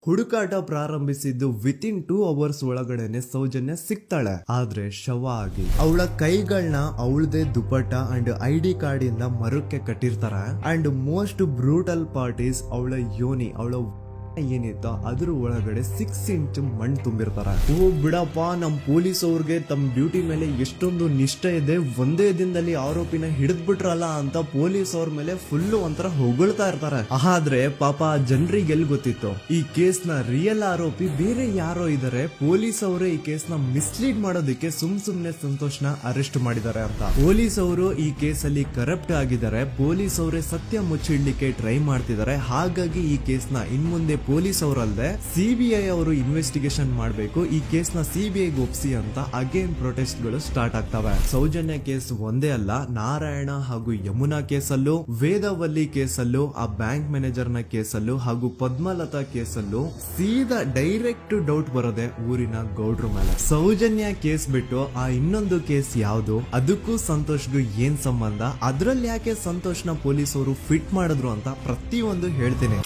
ಹುಡುಕಾಟ ಪ್ರಾರಂಭಿಸಿದ್ದು within 2 hours ಒಳಗಡೆನೆ ಸೌಜನ್ಯ ಸಿಗ್ತಾಳೆ. ಆದ್ರೆ ಶವ ಆಗಿ ಅವಳ ಕೈಗಳನ್ನ ಅವಳದೇ ದುಪಟ್ಟ ಅಂಡ್ ID ಕಾರ್ಡ್ ಇಂದ ಮರಕ್ಕೆ ಕಟ್ಟಿರ್ತಾರೆ. And most brutal part is ಅವಳ ಯೋನಿ, ಅವಳ ಏನಿತ್ತು ಅದ್ರ ಒಳಗಡೆ 6 ಇಂಚ್ ಮಣ್ಣು ತುಂಬಿರ್ತಾರೆ. ಓ ಬಿಡಪ್ಪ, ನಮ್ ಪೊಲೀಸ್ ಅವ್ರಿಗೆ ತಮ್ಮ ಡ್ಯೂಟಿ ಮೇಲೆ ಎಷ್ಟೊಂದು ನಿಷ್ಠೆ ಇದೆ, ಒಂದೇ ದಿನದಲ್ಲಿ ಆರೋಪಿನ ಹಿಡಿದ್ ಬಿಟ್ರಲ್ಲ ಅಂತ ಪೊಲೀಸ್ ಅವ್ರ ಮೇಲೆ ಫುಲ್ ಒಂಥರ ಹೊಗಳ್ತಾ ಇರ್ತಾರೆ. ಆದ್ರೆ ಪಾಪ ಜನರಿಗೆ ಎಲ್ಲಿ ಗೊತ್ತಿತ್ತು ಈ ಕೇಸ್ ನ ರಿಯಲ್ ಆರೋಪಿ ಬೇರೆ ಯಾರೋ ಇದಾರೆ, ಪೊಲೀಸ್ ಅವರೇ ಈ ಕೇಸ್ ನ ಮಿಸ್ಲೀಡ್ ಮಾಡೋದಕ್ಕೆ ಸುಮ್ನೆ ಸಂತೋಷ್ನ ಅರೆಸ್ಟ್ ಮಾಡಿದ್ದಾರೆ ಅಂತ. ಪೊಲೀಸ್ ಅವರು ಈ ಕೇಸ್ ಅಲ್ಲಿ ಕರಪ್ಟ್ ಆಗಿದ್ದಾರೆ, ಪೊಲೀಸ್ ಅವರೇ ಸತ್ಯ ಮುಚ್ಚಿಡ್ಲಿಕ್ಕೆ ಟ್ರೈ ಮಾಡ್ತಿದ್ದಾರೆ. ಹಾಗಾಗಿ ಈ ಕೇಸ್ ನ ಇನ್ಮುಂದೆ ಪೊಲೀಸ್ ಅವರಲ್ಲದೆ CBI ಅವರು ಇನ್ವೆಸ್ಟಿಗೇಷನ್ ಮಾಡಬೇಕು, ಈ ಕೇಸ್ ನ CBI ಒಪ್ಸಿ ಅಂತ ಅಗೇನ್ ಪ್ರೊಟೆಸ್ಟ್ ಗಳು ಸ್ಟಾರ್ಟ್ ಆಗ್ತವೆ. ಸೌಜನ್ಯ ಕೇಸ್ ಒಂದೇ ಅಲ್ಲ, ನಾರಾಯಣ ಹಾಗೂ ಯಮುನಾ ಕೇಸಲ್ಲೂ, ವೇದವಲ್ಲಿ ಕೇಸಲ್ಲೂ, ಆ ಬ್ಯಾಂಕ್ ಮ್ಯಾನೇಜರ್ ನ ಕೇಸಲ್ಲೂ ಹಾಗೂ ಪದ್ಮಲತಾ ಕೇಸಲ್ಲೂ ಸೀದಾ ಡೈರೆಕ್ಟ್ ಡೌಟ್ ಬರೋದೆ ಊರಿನ ಗೌಡ್ರ ಮೇಲೆ. ಸೌಜನ್ಯ ಕೇಸ್ ಬಿಟ್ಟು ಆ ಇನ್ನೊಂದು ಕೇಸ್ ಯಾವುದು, ಅದಕ್ಕೂ ಸಂತೋಷ್ಗೂ ಏನ್ ಸಂಬಂಧ, ಅದ್ರಲ್ಲಿ ಯಾಕೆ ಸಂತೋಷ್ನ ಪೊಲೀಸ್ ಅವರು ಫಿಟ್ ಮಾಡಿದ್ರು ಅಂತ ಪ್ರತಿಯೊಂದು ಹೇಳ್ತೀನಿ.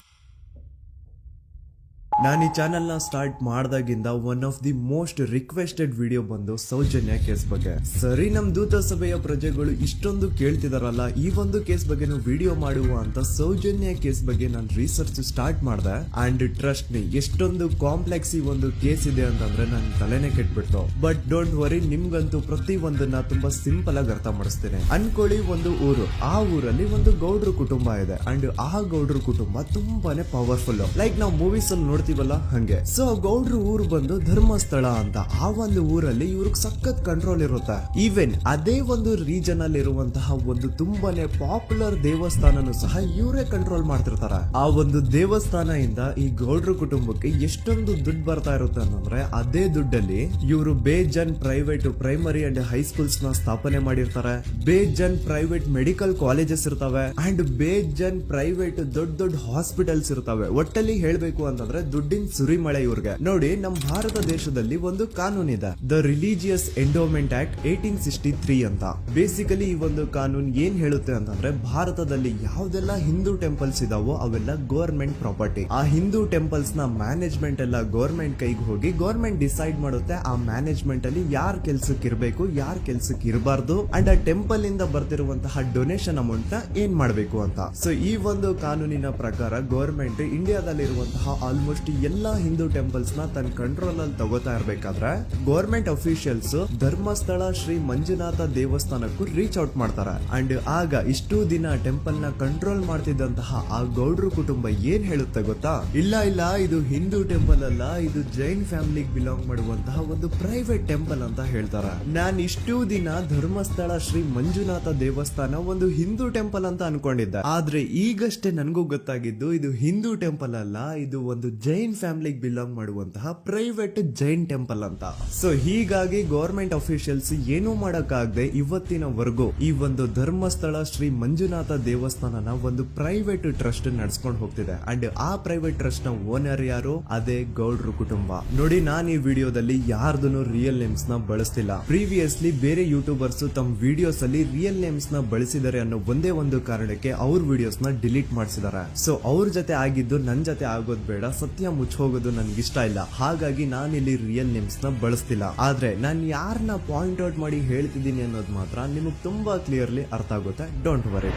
ನಾನು ಈ ಚಾನೆಲ್ ನ ಸ್ಟಾರ್ಟ್ ಮಾಡ್ದಾಗಿಂದ one of the most requested video ಬಂದು ಸೌಜನ್ಯ ಕೇಸ್ ಬಗ್ಗೆ. ಸರಿ, ನಮ್ ದೂತ ಸಭೆಯ ಪ್ರಜೆಗಳು ಇಷ್ಟೊಂದು ಕೇಳ್ತಿದಾರಲ್ಲ, ಈ ಒಂದು ಕೇಸ್ ಬಗ್ಗೆ ವಿಡಿಯೋ ಮಾಡುವ ಅಂತ ಸೌಜನ್ಯ ಕೇಸ್ ಬಗ್ಗೆ ನಾನು ರಿಸರ್ಚ್ ಸ್ಟಾರ್ಟ್ ಮಾಡ್ದೆ. ಅಂಡ್ ಟ್ರಸ್ಟ್ ಮೀ, ಎಷ್ಟೊಂದು ಕಾಂಪ್ಲೆಕ್ಸ್ ಈ ಒಂದು ಕೇಸ್ ಇದೆ ಅಂತಂದ್ರೆ ನನ್ ತಲೆನೇ ಕೆಟ್ಬಿಡ್ತು. ಬಟ್ ಡೋಂಟ್ ವರಿ, ನಿಮ್ಗಂತೂ ಪ್ರತಿ ಒಂದನ್ನ ತುಂಬಾ ಸಿಂಪಲ್ ಆಗಿ ಅರ್ಥ ಮಾಡಿಸ್ತೇನೆ. ಅನ್ಕೊಳ್ಳಿ, ಒಂದು ಊರು, ಆ ಊರಲ್ಲಿ ಒಂದು ಗೌಡ್ರ ಕುಟುಂಬ ಇದೆ. ಅಂಡ್ ಆ ಗೌಡ್ರ ಕುಟುಂಬ ತುಂಬಾನೇ ಪವರ್ಫುಲ್, ಲೈಕ್ ನಾವು ಮೂವೀಸ್ ಅಲ್ಲಿ ನೋಡ್ತೀವಲ್ಲ ಹಂಗೆ. ಸೊ ಗೌಡ್ರ ಊರು ಬಂದು ಧರ್ಮಸ್ಥಳ ಅಂತ. ಆ ಒಂದು ಊರಲ್ಲಿ ಇವ್ರಿಗೆ ಸಖತ್ ಕಂಟ್ರೋಲ್ ಇರುತ್ತೆ. ಈವನ್ ಅದೇ ಒಂದು ರೀಜನ್ ಅಲ್ಲಿ ಇರುವಂತಹ ಒಂದು ತುಂಬಾನೇ ಪಾಪ್ಯುಲರ್ ದೇವಸ್ಥಾನನು ಸಹ ಇವರೇ ಕಂಟ್ರೋಲ್ ಮಾಡ್ತಿರ್ತಾರೆ. ಆ ಒಂದು ದೇವಸ್ಥಾನ ಇಂದ ಈ ಗೌಡ್ರ ಕುಟುಂಬಕ್ಕೆ ಎಷ್ಟೊಂದು ದುಡ್ಡು ಬರ್ತಾ ಇರುತ್ತೆ ಅಂತಂದ್ರೆ, ಅದೇ ದುಡ್ಡಲ್ಲಿ ಇವರು ಬೇಜನ್ ಪ್ರೈವೇಟ್ ಪ್ರೈಮರಿ ಅಂಡ್ ಹೈಸ್ಕೂಲ್ಸ್ ನ ಸ್ಥಾಪನೆ ಮಾಡಿರ್ತಾರೆ, ಬೇಜನ್ ಪ್ರೈವೇಟ್ ಮೆಡಿಕಲ್ ಕಾಲೇಜಸ್ ಇರ್ತವೆ, ಅಂಡ್ ಬೇಜನ್ ಪ್ರೈವೇಟ್ ದೊಡ್ಡ ಹಾಸ್ಪಿಟಲ್ಸ್ ಇರ್ತವೆ. ಒಟ್ಟಲ್ಲಿ ಹೇಳ್ಬೇಕು ಅಂತಂದ್ರೆ ದುಡ್ಡಿನ ಸುರಿಮಳೆ ಇವ್ರಿಗೆ. ನೋಡಿ, ನಮ್ಮ ಭಾರತ ದೇಶದಲ್ಲಿ ಒಂದು ಕಾನೂನಿದೆ, ದ ರಿಲಿಜಿಯಸ್ ಎಂಡೋಮೆಂಟ್ ಆಕ್ಟ್ 1863 ಅಂತ. ಬೇಸಿಕಲಿ ಈ ಒಂದು ಕಾನೂನು ಏನ್ ಹೇಳುತ್ತೆ ಅಂತಂದ್ರೆ, ಭಾರತದಲ್ಲಿ ಯಾವ್ದೆಲ್ಲ ಹಿಂದೂ ಟೆಂಪಲ್ಸ್ ಇದಾವೋ ಅವೆಲ್ಲ ಗವರ್ಮೆಂಟ್ ಪ್ರಾಪರ್ಟಿ. ಆ ಹಿಂದೂ ಟೆಂಪಲ್ಸ್ ನ ಮ್ಯಾನೇಜ್ಮೆಂಟ್ ಎಲ್ಲ ಗವರ್ಮೆಂಟ್ ಕೈಗೆ ಹೋಗಿ ಗವರ್ಮೆಂಟ್ ಡಿಸೈಡ್ ಮಾಡುತ್ತೆ ಆ ಮ್ಯಾನೇಜ್ಮೆಂಟ್ ಅಲ್ಲಿ ಯಾರ್ ಕೆಲ್ಸಕ್ಕೆ ಇರಬೇಕು, ಯಾರ್ ಕೆಲ್ಸಕ್ಕೆ ಇರಬಾರ್ದು, ಅಂಡ್ ಆ ಟೆಂಪಲ್ ಇಂದ ಬರ್ತಿರುವಂತಹ ಡೊನೇಷನ್ ಅಮೌಂಟ್ ನ ಏನ್ ಮಾಡಬೇಕು ಅಂತ. ಸೊ ಈ ಒಂದು ಕಾನೂನಿನ ಪ್ರಕಾರ ಗವರ್ಮೆಂಟ್ ಇಂಡಿಯಾದಲ್ಲಿರುವಂತಹ ಆಲ್ಮೋಸ್ಟ್ ಎಲ್ಲಾ ಹಿಂದೂ ಟೆಂಪಲ್ಸ್ ನ ತನ್ನ ಕಂಟ್ರೋಲ್ ಅಲ್ಲಿ ತಗೋತಾ ಇರ್ಬೇಕಾದ್ರೆ ಗವರ್ಮೆಂಟ್ ಅಫಿಷಿಯಲ್ಸ್ ಧರ್ಮಸ್ಥಳ ಶ್ರೀ ಮಂಜುನಾಥ ದೇವಸ್ಥಾನಕ್ಕೂ ರೀಚ್ ಔಟ್ ಮಾಡ್ತಾರೆ. ಅಂಡ್ ಆಗ ಇಷ್ಟು ದಿನ ಟೆಂಪಲ್ ನ ಕಂಟ್ರೋಲ್ ಮಾಡ್ತಿದ್ದಂತಹ ಆ ಗೌಡ್ರ ಕುಟುಂಬ ಏನ್ ಹೇಳುತ್ತೆ ಗೊತ್ತಾ, ಇಲ್ಲ ಇದು ಹಿಂದೂ ಟೆಂಪಲ್ ಅಲ್ಲ, ಇದು ಜೈನ್ ಫ್ಯಾಮಿಲಿಗೆ ಬಿಲಾಂಗ್ ಮಾಡುವಂತಹ ಒಂದು ಪ್ರೈವೇಟ್ ಟೆಂಪಲ್ ಅಂತ ಹೇಳ್ತಾರೆ. ನಾನು ಇಷ್ಟು ದಿನ ಧರ್ಮಸ್ಥಳ ಶ್ರೀ ಮಂಜುನಾಥ ದೇವಸ್ಥಾನ ಒಂದು ಹಿಂದೂ ಟೆಂಪಲ್ ಅಂತ ಅನ್ಕೊಂಡಿದ್ದೆ. ಆದ್ರೆ ಈಗಷ್ಟೇ ನನಗೂ ಗೊತ್ತಾಗಿದ್ದು ಇದು ಹಿಂದೂ ಟೆಂಪಲ್ ಅಲ್ಲ, ಇದು ಒಂದು ಜೈನ್ ಫ್ಯಾಮಿಲಿಗೆ ಬಿಲಾಂಗ್ ಮಾಡುವಂತಹ ಪ್ರೈವೇಟ್ ಜೈನ್ ಟೆಂಪಲ್ ಅಂತ. ಸೊ ಹೀಗಾಗಿ ಗವರ್ಮೆಂಟ್ ಅಫಿಷಿಯಲ್ಸ್ ಏನೂ ಮಾಡಕ್ಕಾಗದೆ ಇವತ್ತಿನವರೆಗೂ ಈ ಒಂದು ಧರ್ಮಸ್ಥಳ ಶ್ರೀ ಮಂಜುನಾಥ ದೇವಸ್ಥಾನನ ಒಂದು ಪ್ರೈವೇಟ್ ಟ್ರಸ್ಟ್ ನಡೆಸ್ಕೊಂಡು ಹೋಗ್ತಿದೆ. ಅಂಡ್ ಆ ಪ್ರೈವೇಟ್ ಟ್ರಸ್ಟ್ ನ ಓನರ್ ಯಾರು, ಅದೇ ಗೌಡ್ರ ಕುಟುಂಬ. ನೋಡಿ, ನಾನು ಈ ವಿಡಿಯೋದಲ್ಲಿ ಯಾರ್ದನ್ನು ರಿಯಲ್ ನೇಮ್ಸ್ ನ ಬಳಸ್ತಿಲ್ಲ. ಪ್ರೀವಿಯಸ್ಲಿ ಬೇರೆ ಯೂಟ್ಯೂಬರ್ಸ್ ತಮ್ಮ ವಿಡಿಯೋಸ್ ಅಲ್ಲಿ ರಿಯಲ್ ನೇಮ್ಸ್ ನ ಬಳಸಿದ್ದಾರೆ ಅನ್ನೋ ಒಂದೇ ಒಂದು ಕಾರಣಕ್ಕೆ ಅವ್ರ ವಿಡಿಯೋಸ್ ನ ಡಿಲೀಟ್ ಮಾಡಿಸಿದ್ದಾರೆ. ಸೊ ಅವ್ರ ಜೊತೆ ಆಗಿದ್ದು ನನ್ ಜೊತೆ ಆಗೋದ್ ಬೇಡ, ಸತ್ಯ ಮುಚ್ಚೋಗೋದು ನನ್ಗೆ ಇಷ್ಟ ಇಲ್ಲ. ಹಾಗಾಗಿ ನಾನಿಲ್ಲಿ ರಿಯಲ್ ನೇಮ್ಸ್ ನ ಬಳಸ್ತಿಲ್ಲ. ಆದ್ರೆ ನಾನು ಯಾರನ್ನ ಪಾಯಿಂಟ್ ಔಟ್ ಮಾಡಿ ಹೇಳ್ತಿದ್ದೀನಿ ಅನ್ನೋದು ಮಾತ್ರ ನಿಮಗೆ ತುಂಬಾ ಕ್ಲಿಯರ್ಲಿ ಅರ್ಥ ಆಗುತ್ತೆ. Don't worry.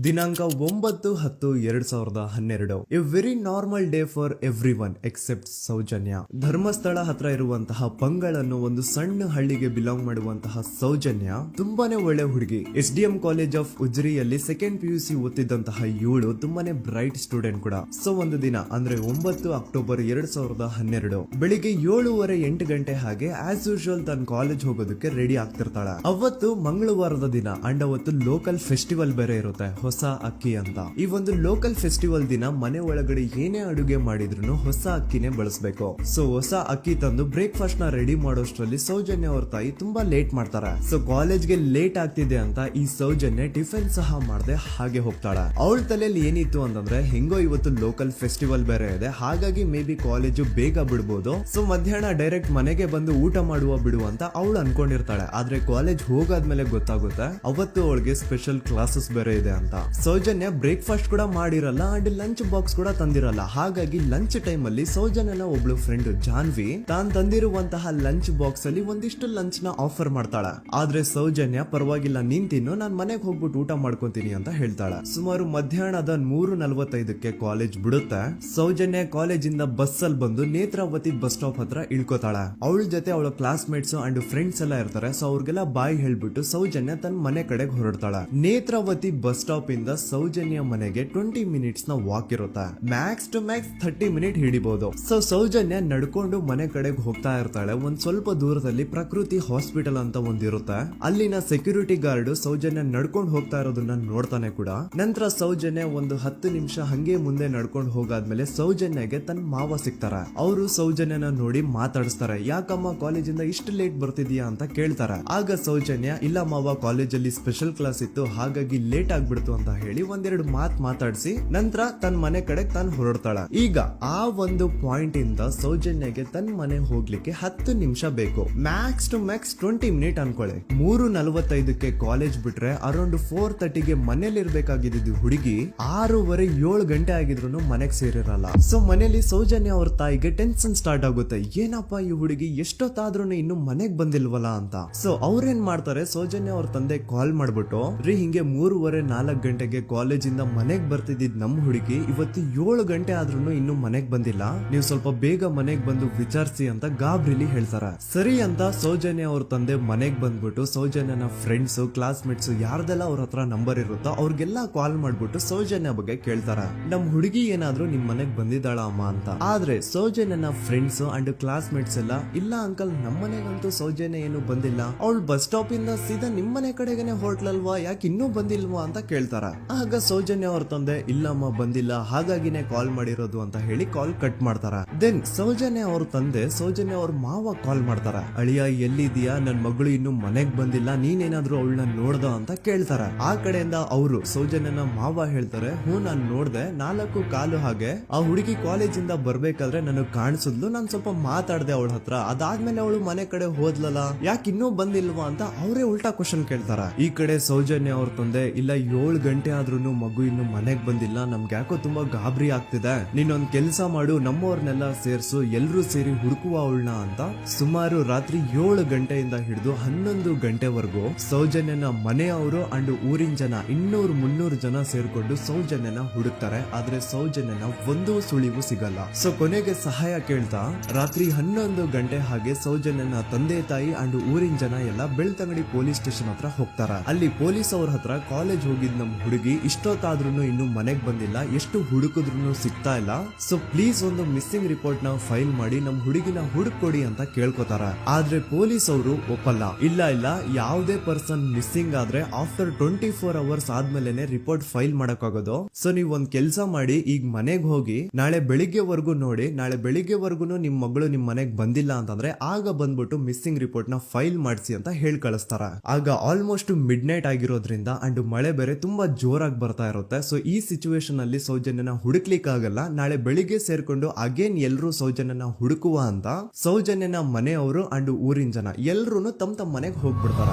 ದಿನಾಂಕ 9/10/2012. A very normal day for everyone except Soujanya. Dharmasthala ಹತ್ರ ಇರುವಂತಹ ಪಂಗಳ್ ಅನ್ನೋ ಒಂದು ಸಣ್ಣ ಹಳ್ಳಿಗೆ ಬಿಲಾಂಗ್ ಮಾಡುವಂತಹ ಸೌಜನ್ಯ ತುಂಬಾನೇ ಒಳ್ಳೆ ಹುಡುಗಿ. SDM ಕಾಲೇಜ್ ಆಫ್ ಉಜ್ರಿಯಲ್ಲಿ 2nd PUC ಓದ್ತಿದ್ದಂತಹ ಇವಳು ತುಂಬಾನೇ ಬ್ರೈಟ್ ಸ್ಟೂಡೆಂಟ್ ಕೂಡ. ಸೊ ಒಂದು ದಿನ ಅಂದ್ರೆ 9 ಅಕ್ಟೋಬರ್ 2012 ಬೆಳಿಗ್ಗೆ 7:30-8 ಗಂಟೆ ಹಾಗೆ ಆಸ್ ಯೂಶುವಲ್ ತನ್ನ ಕಾಲೇಜ್ ಹೋಗೋದಕ್ಕೆ ರೆಡಿ ಆಗ್ತಿರ್ತಾಳೆ. ಅವತ್ತು ಮಂಗಳವಾರದ ದಿನ ಅಂಡ್ ಅವತ್ತು ಲೋಕಲ್ ಫೆಸ್ಟಿವಲ್ ಬೇರೆ ಇರುತ್ತೆ, ಹೊಸ ಅಕ್ಕಿ ಅಂತ. ಈ ಒಂದು ಲೋಕಲ್ ಫೆಸ್ಟಿವಲ್ ದಿನ ಮನೆ ಒಳಗಡೆ ಏನೇ ಅಡುಗೆ ಮಾಡಿದ್ರು ಹೊಸ ಅಕ್ಕಿನೇ ಬಳಸಬೇಕು. ಸೊ ಹೊಸ ಅಕ್ಕಿ ತಂದು ಬ್ರೇಕ್ಫಾಸ್ಟ್ ನ ರೆಡಿ ಮಾಡೋಷ್ಟ್ರಲ್ಲಿ ಸೌಜನ್ಯ ಅವ್ರ ತಾಯಿ ತುಂಬಾ ಲೇಟ್ ಮಾಡ್ತಾರೆ. ಸೊ ಕಾಲೇಜ್ಗೆ ಲೇಟ್ ಆಗ್ತಿದೆ ಅಂತ ಈ ಸೌಜನ್ಯ ಟಿಫಿನ್ ಸಹ ಮಾಡದೆ ಹಾಗೆ ಹೋಗ್ತಾಳೆ. ಅವಳ ತಲೆಯಲ್ಲಿ ಏನಿತ್ತು ಅಂತಂದ್ರೆ, ಹೆಂಗೋ ಇವತ್ತು ಲೋಕಲ್ ಫೆಸ್ಟಿವಲ್ ಬೇರೆ ಇದೆ, ಹಾಗಾಗಿ ಮೇ ಬಿ ಕಾಲೇಜು ಬೇಗ ಬಿಡ್ಬೋದು, ಸೊ ಮಧ್ಯಾಹ್ನ ಡೈರೆಕ್ಟ್ ಮನೆಗೆ ಬಂದು ಊಟ ಮಾಡುವ ಬಿಡು ಅಂತ ಅವಳು ಅನ್ಕೊಂಡಿರ್ತಾಳೆ. ಆದ್ರೆ ಕಾಲೇಜ್ ಹೋಗಾದ್ಮೇಲೆ ಗೊತ್ತಾಗುತ್ತೆ ಅವತ್ತು ಅವಳಿಗೆ ಸ್ಪೆಷಲ್ ಕ್ಲಾಸಸ್ ಬೇರೆ ಇದೆ ಅಂತ. ಸೌಜನ್ಯ ಬ್ರೇಕ್ಫಾಸ್ಟ್ ಕೂಡ ಮಾಡಿರಲ್ಲ ಅಂಡ್ ಲಂಚ್ ಬಾಕ್ಸ್ ಕೂಡ ತಂದಿರಲ್ಲ. ಹಾಗಾಗಿ ಲಂಚ್ ಟೈಮ್ ಅಲ್ಲಿ ಸೌಜನ್ಯನ ಒಬ್ಳು ಫ್ರೆಂಡ್ ಜಾನ್ವಿ ತಾನ್ ತಂದಿರುವಂತಹ ಲಂಚ್ ಬಾಕ್ಸ್ ಅಲ್ಲಿ ಒಂದಿಷ್ಟು ಲಂಚ್ ನ ಆಫರ್ ಮಾಡ್ತಾಳ. ಆದ್ರೆ ಸೌಜನ್ಯ ಪರವಾಗಿಲ್ಲ ನೀನ್ ತಿನ್ನು, ನಾನ್ ಮನೆಗೆ ಹೋಗ್ಬಿಟ್ಟು ಊಟ ಮಾಡ್ಕೊಂತೀನಿ ಅಂತ ಹೇಳ್ತಾಳ. ಸುಮಾರು ಮಧ್ಯಾಹ್ನದ 3:45ಕ್ಕೆ ಕಾಲೇಜ್ ಬಿಡುತ್ತೆ. ಸೌಜನ್ಯ ಕಾಲೇಜ್ ಇಂದ ಬಸ್ ಅಲ್ಲಿ ಬಂದು ನೇತ್ರಾವತಿ ಬಸ್ ಸ್ಟಾಪ್ ಹತ್ರ ಇಳ್ಕೋತಾಳ. ಅವಳ ಜೊತೆ ಅವಳ ಕ್ಲಾಸ್ ಮೇಟ್ಸ್ ಅಂಡ್ ಫ್ರೆಂಡ್ಸ್ ಎಲ್ಲ ಇರ್ತಾರೆ. ಸೊ ಅವ್ರಿಗೆಲ್ಲ ಬಾಯ್ ಹೇಳ್ಬಿಟ್ಟು ಸೌಜನ್ಯ ತನ್ನ ಮನೆ ಕಡೆಗೆ ಹೊರಡ್ತಾಳ. ನೇತ್ರಾವತಿ ಬಸ್ ಸ್ಟಾಪ್ ಇಂದ ಸೌಜನ್ಯ ಮನೆಗೆ 20 ಮಿನಿಟ್ಸ್ ನ ವಾಕ್ ಇರುತ್ತೆ. ಮ್ಯಾಕ್ಸ್ ಟು ಮ್ಯಾಕ್ಸ್ 30 ಮಿನಿಟ್ ಹಿಡಿಬಹುದು. ಸೊ ಸೌಜನ್ಯ ನಡ್ಕೊಂಡು ಮನೆ ಕಡೆಗೆ ಹೋಗ್ತಾ ಇರ್ತಾಳೆ. ಒಂದ್ ಸ್ವಲ್ಪ ದೂರದಲ್ಲಿ ಪ್ರಕೃತಿ ಹಾಸ್ಪಿಟಲ್ ಅಂತ ಒಂದಿರುತ್ತೆ. ಅಲ್ಲಿನ ಸೆಕ್ಯೂರಿಟಿ ಗಾರ್ಡ್ ಸೌಜನ್ಯ ನಡ್ಕೊಂಡು ಹೋಗ್ತಾ ಇರೋದನ್ನ ನೋಡ್ತಾನೆ ಕೂಡ. ನಂತರ ಸೌಜನ್ಯ ಒಂದು 10 ನಿಮಿಷ ಹಂಗೆ ಮುಂದೆ ನಡ್ಕೊಂಡು ಹೋಗಾದ್ಮೇಲೆ ಸೌಜನ್ಯಗೆ ತನ್ನ ಮಾವ ಸಿಗ್ತಾರ. ಅವರು ಸೌಜನ್ಯನ ನೋಡಿ ಮಾತಾಡಿಸ್ತಾರೆ. ಯಾಕಮ್ಮ ಕಾಲೇಜಿಂದ ಇಷ್ಟು ಲೇಟ್ ಬರ್ತಿದೀಯಾ ಅಂತ ಕೇಳ್ತಾರ. ಆಗ ಸೌಜನ್ಯ ಇಲ್ಲ ಮಾವ, ಕಾಲೇಜಲ್ಲಿ ಸ್ಪೆಷಲ್ ಕ್ಲಾಸ್ ಇತ್ತು, ಹಾಗಾಗಿ ಲೇಟ್ ಆಗ್ಬಿಡ್ತು ಅಂತ ಹೇಳಿ ಒಂದೆರಡು ಮಾತಾಡಿಸಿ ನಂತರ ತನ್ನ ಮನೆ ಕಡೆ ತಾನು ಹೊರಡ್ತಾಳ. ಈಗ ಆ ಒಂದು ಪಾಯಿಂಟ್ ಇಂದ ಸೌಜನ್ಯಗೆ ತನ್ನ ಮನೆ ಹೋಗ್ಲಿಕ್ಕೆ 10 ನಿಮಿಷ ಬೇಕು. ಮ್ಯಾಕ್ಸ್ ಟು ಮ್ಯಾಕ್ಸ್ 20 ಮಿನಿಟ್ ಅನ್ಕೊಳ್ಳಿ. 3:45ಕ್ಕೆ ಕಾಲೇಜ್ ಬಿಟ್ರೆ ಅರೌಂಡ್ 4:30ಗೆ ಮನೇಲಿ ಇರ್ಬೇಕಾಗಿದ್ದು ಹುಡುಗಿ 6:30-7 ಗಂಟೆ ಆಗಿದ್ರು ಮನೆಗ್ ಸೇರಿರಲ್ಲ. ಸೊ ಮನೇಲಿ ಸೌಜನ್ಯ ಅವ್ರ ತಾಯಿಗೆ ಟೆನ್ಷನ್ ಸ್ಟಾರ್ಟ್ ಆಗುತ್ತೆ. ಏನಪ್ಪಾ ಈ ಹುಡುಗಿ ಎಷ್ಟೊತ್ತಾದ್ರೂ ಇನ್ನು ಮನೆಗ್ ಬಂದಿಲ್ವಲ್ಲ ಅಂತ. ಸೊ ಅವ್ರೇನ್ ಮಾಡ್ತಾರೆ, ಸೌಜನ್ಯ ಅವ್ರ ತಂದೆ ಕಾಲ್ ಮಾಡ್ಬಿಟ್ಟು ರೀ ಹಿಂಗೆ 3:30-4 ಗಂಟೆಗೆ ಕಾಲೇಜಿಂದ ಮನೆಗ್ ಬರ್ತಿದ್ದಿದ್ ನಮ್ ಹುಡುಗಿ ಇವತ್ತು 7 ಗಂಟೆ ಆದ್ರೂ ಇನ್ನು ಮನೆಗ್ ಬಂದಿಲ್ಲ, ನೀವು ಸ್ವಲ್ಪ ಬೇಗ ಮನೆಗ್ ಬಂದು ವಿಚಾರಿಸಿ ಅಂತ ಗಾಬ್ರಿಲಿ ಹೇಳ್ತಾರ. ಸರಿ ಅಂತ ಸೌಜನ್ಯ ಅವ್ರ ತಂದೆ ಮನೆಗ್ ಬಂದ್ಬಿಟ್ಟು ಸೌಜನ್ಯನ ಫ್ರೆಂಡ್ಸ್ ಕ್ಲಾಸ್ ಮೇಟ್ಸ್ ಯಾರ್ದೆಲ್ಲ ಅವ್ರ ಹತ್ರ ನಂಬರ್ ಇರುತ್ತೋ ಅವ್ರಿಗೆಲ್ಲ ಕಾಲ್ ಮಾಡ್ಬಿಟ್ಟು ಸೌಜನ್ಯ ಬಗ್ಗೆ ಕೇಳ್ತಾರ. ನಮ್ ಹುಡುಗಿ ಏನಾದ್ರೂ ನಿಮ್ ಮನೆಗ್ ಬಂದಿದ್ದಾಳ ಅಮ್ಮ ಅಂತ. ಆದ್ರೆ ಸೌಜನ್ಯನ ಫ್ರೆಂಡ್ಸ್ ಅಂಡ್ ಕ್ಲಾಸ್ ಮೇಟ್ಸ್ ಎಲ್ಲ ಇಲ್ಲ ಅಂಕಲ್, ನಮ್ ಮನೆಗಂತೂ ಸೌಜನ್ಯ ಏನು ಬಂದಿಲ್ಲ, ಅವಳು ಬಸ್ ಸ್ಟಾಪ್ ಇಂದ ಸೀದಾ ನಿಮ್ ಮನೆ ಕಡೆಗೇನೆ ಹೊರಟ್ಲಲ್ವಾ, ಯಾಕೆ ಇನ್ನೂ ಬಂದಿಲ್ವಾ ಅಂತ ಕೇಳ್ತಾರ. ಆಗ ಸೌಜನ್ಯ ಅವ್ರ ತಂದೆ ಇಲ್ಲಮ್ಮ ಬಂದಿಲ್ಲ, ಹಾಗಾಗಿನೇ ಕಾಲ್ ಮಾಡಿರೋದು ಅಂತ ಹೇಳಿ ಕಾಲ್ ಕಟ್ ಮಾಡ್ತಾರ. ದೆನ್ ಸೌಜನ್ಯ ಅವ್ರ ತಂದೆ ಸೌಜನ್ಯ ಅವ್ರ ಮಾವ ಕಾಲ್ ಮಾಡ್ತಾರ. ಅಳಿಯ ಎಲ್ಲಿದ್ಯಾ, ನನ್ ಮಗಳು ಇನ್ನು ಮನೆಗ್ ಬಂದಿಲ್ಲ, ನೀನೇನಾದ್ರೂ ಅವಳನ್ನ ನೋಡ್ದ ಅಂತ ಕೇಳ್ತಾರ. ಆ ಕಡೆಯಿಂದ ಅವರು ಸೌಜನ್ಯನ ಮಾವ ಹೇಳ್ತಾರೆ, ಹ್ಞೂ ನಾನ್ ನೋಡ್ದೆ, 4:15 ಹಾಗೆ ಆ ಹುಡುಗಿ ಕಾಲೇಜಿಂದ ಬರ್ಬೇಕಾದ್ರೆ ನನಗ್ ಕಾಣಿಸಿದ್ಲು, ನಾನ್ ಸ್ವಲ್ಪ ಮಾತಾಡ್ದೆ ಅವಳ ಹತ್ರ, ಅದಾದ್ಮೇಲೆ ಅವಳು ಮನೆ ಕಡೆ ಹೋದ್ಲಲ್ಲ, ಯಾಕೆ ಇನ್ನೂ ಬಂದಿಲ್ವಾ ಅಂತ ಅವರೇ ಉಲ್ಟಾ ಕ್ವಶನ್ ಕೇಳ್ತಾರ. ಈ ಕಡೆ ಸೌಜನ್ಯ ಅವ್ರ ತಂದೆ ಇಲ್ಲ 7 ಗಂಟೆ ಆದ್ರೂ ಮಗು ಇನ್ನು ಮನೆಗ್ ಬಂದಿಲ್ಲ, ನಮ್ಗೆ ಯಾಕೋ ತುಂಬಾ ಗಾಬರಿ ಆಗ್ತಿದೆ, ನೀನೊಂದ್ ಕೆಲ್ಸ ಮಾಡು, ನಮ್ಮವ್ರನ್ನೆಲ್ಲ ಸೇರ್ಸು, ಎಲ್ರೂ ಸೇರಿ ಹುಡುಕುವ ಅವಳನ್ನ ಅಂತ ಸುಮಾರು ರಾತ್ರಿ 7 ಗಂಟೆಯಿಂದ ಹಿಡಿದು 11 ಗಂಟೆವರೆಗೂ ಸೌಜನ್ಯನ ಮನೆಯವರು ಅಂಡ್ ಊರಿನ ಜನ 200-300 ಜನ ಸೇರ್ಕೊಂಡು ಸೌಜನ್ಯನ ಹುಡುಕ್ತಾರೆ. ಆದ್ರೆ ಸೌಜನ್ಯನ ಒಂದು ಸುಳಿವು ಸಿಗಲ್ಲ. ಸೊ ಕೊನೆಗೆ ಸಹಾಯ ಕೇಳ್ತಾ ರಾತ್ರಿ 11 ಗಂಟೆ ಹಾಗೆ ಸೌಜನ್ಯನ ತಂದೆ ತಾಯಿ ಅಂಡ್ ಊರಿನ ಜನ ಎಲ್ಲ ಬೆಳ್ತಂಗಡಿ ಪೊಲೀಸ್ ಸ್ಟೇಷನ್ ಹತ್ರ ಹೋಗ್ತಾರ. ಅಲ್ಲಿ ಪೊಲೀಸ್ ಅವ್ರ ಹತ್ರ ಕಾಲೇಜ್ ಹೋಗಿದ್ ನಮ್ ಹುಡುಗಿ ಇಷ್ಟೊತ್ತಾದ್ರೂ ಇನ್ನು ಮನೆಗ್ ಬಂದಿಲ್ಲ, ಎಷ್ಟು ಹುಡುಕಿದ್ರು ಸಿಗ್ತಾ ಇಲ್ಲ, ಸೊ ಪ್ಲೀಸ್ ಒಂದು ಮಿಸ್ಸಿಂಗ್ ರಿಪೋರ್ಟ್ ನ ಫೈಲ್ ಮಾಡಿ ನಮ್ ಹುಡುಗಿನ ಹುಡುಕೊಡಿ ಅಂತ ಕೇಳ್ಕೊತಾರ. ಆದ್ರೆ ಪೊಲೀಸ್ ಅವರು ಒಪ್ಪಲ್ಲ. ಇಲ್ಲ ಯಾವುದೇ ಪರ್ಸನ್ ಮಿಸ್ಸಿಂಗ್ ಆದ್ರೆ ಆಫ್ಟರ್ 24 ಅವರ್ಸ್ ಆದ್ಮೇಲೆನೆ ರಿಪೋರ್ಟ್ ಫೈಲ್ ಮಾಡಕ್ಕಾಗೋದು. ಸೊ ನೀವ್ ಒಂದ್ ಕೆಲ್ಸ ಮಾಡಿ, ಈಗ ಮನೆಗ್ ಹೋಗಿ ನಾಳೆ ಬೆಳಿಗ್ಗೆವರೆಗೂ ನೋಡಿ, ನಾಳೆ ಬೆಳಿಗ್ಗೆವರೆಗೂ ನಿಮ್ ಮಗಳು ನಿಮ್ ಮನೆಗ್ ಬಂದಿಲ್ಲ ಅಂತಂದ್ರೆ ಆಗ ಬಂದ್ಬಿಟ್ಟು ಮಿಸ್ಸಿಂಗ್ ರಿಪೋರ್ಟ್ ನ ಫೈಲ್ ಮಾಡಿಸಿ ಅಂತ ಹೇಳಿ ಕಳಿಸ್ತಾರ. ಆಗ ಆಲ್ಮೋಸ್ಟ್ ಮಿಡ್ ನೈಟ್ ಆಗಿರೋದ್ರಿಂದ ಅಂಡ್ ಮಳೆ ಬೇರೆ ತುಂಬಾ ಜೋರಾಗಿ ಬರ್ತಾ ಇರುತ್ತೆ. ಸೊ ಈ ಸಿಚುವೇಶನ್ ಅಲ್ಲಿ ಸೌಜನ್ಯನ ಹುಡುಕ್ಲಿಕ್ಕೆ ಆಗಲ್ಲ. ನಾಳೆ ಬೆಳಿಗ್ಗೆ ಸೇರ್ಕೊಂಡು ಅಗೇನ್ ಎಲ್ರು ಸೌಜನ್ಯನ ಹುಡುಕುವ ಅಂತ ಸೌಜನ್ಯನ ಮನೆಯವರು ಅಂಡ್ ಊರಿನ ಜನ ಎಲ್ರು ತಮ್ಮ ಮನೆಗೆ ಹೋಗ್ಬಿಡ್ತಾರ.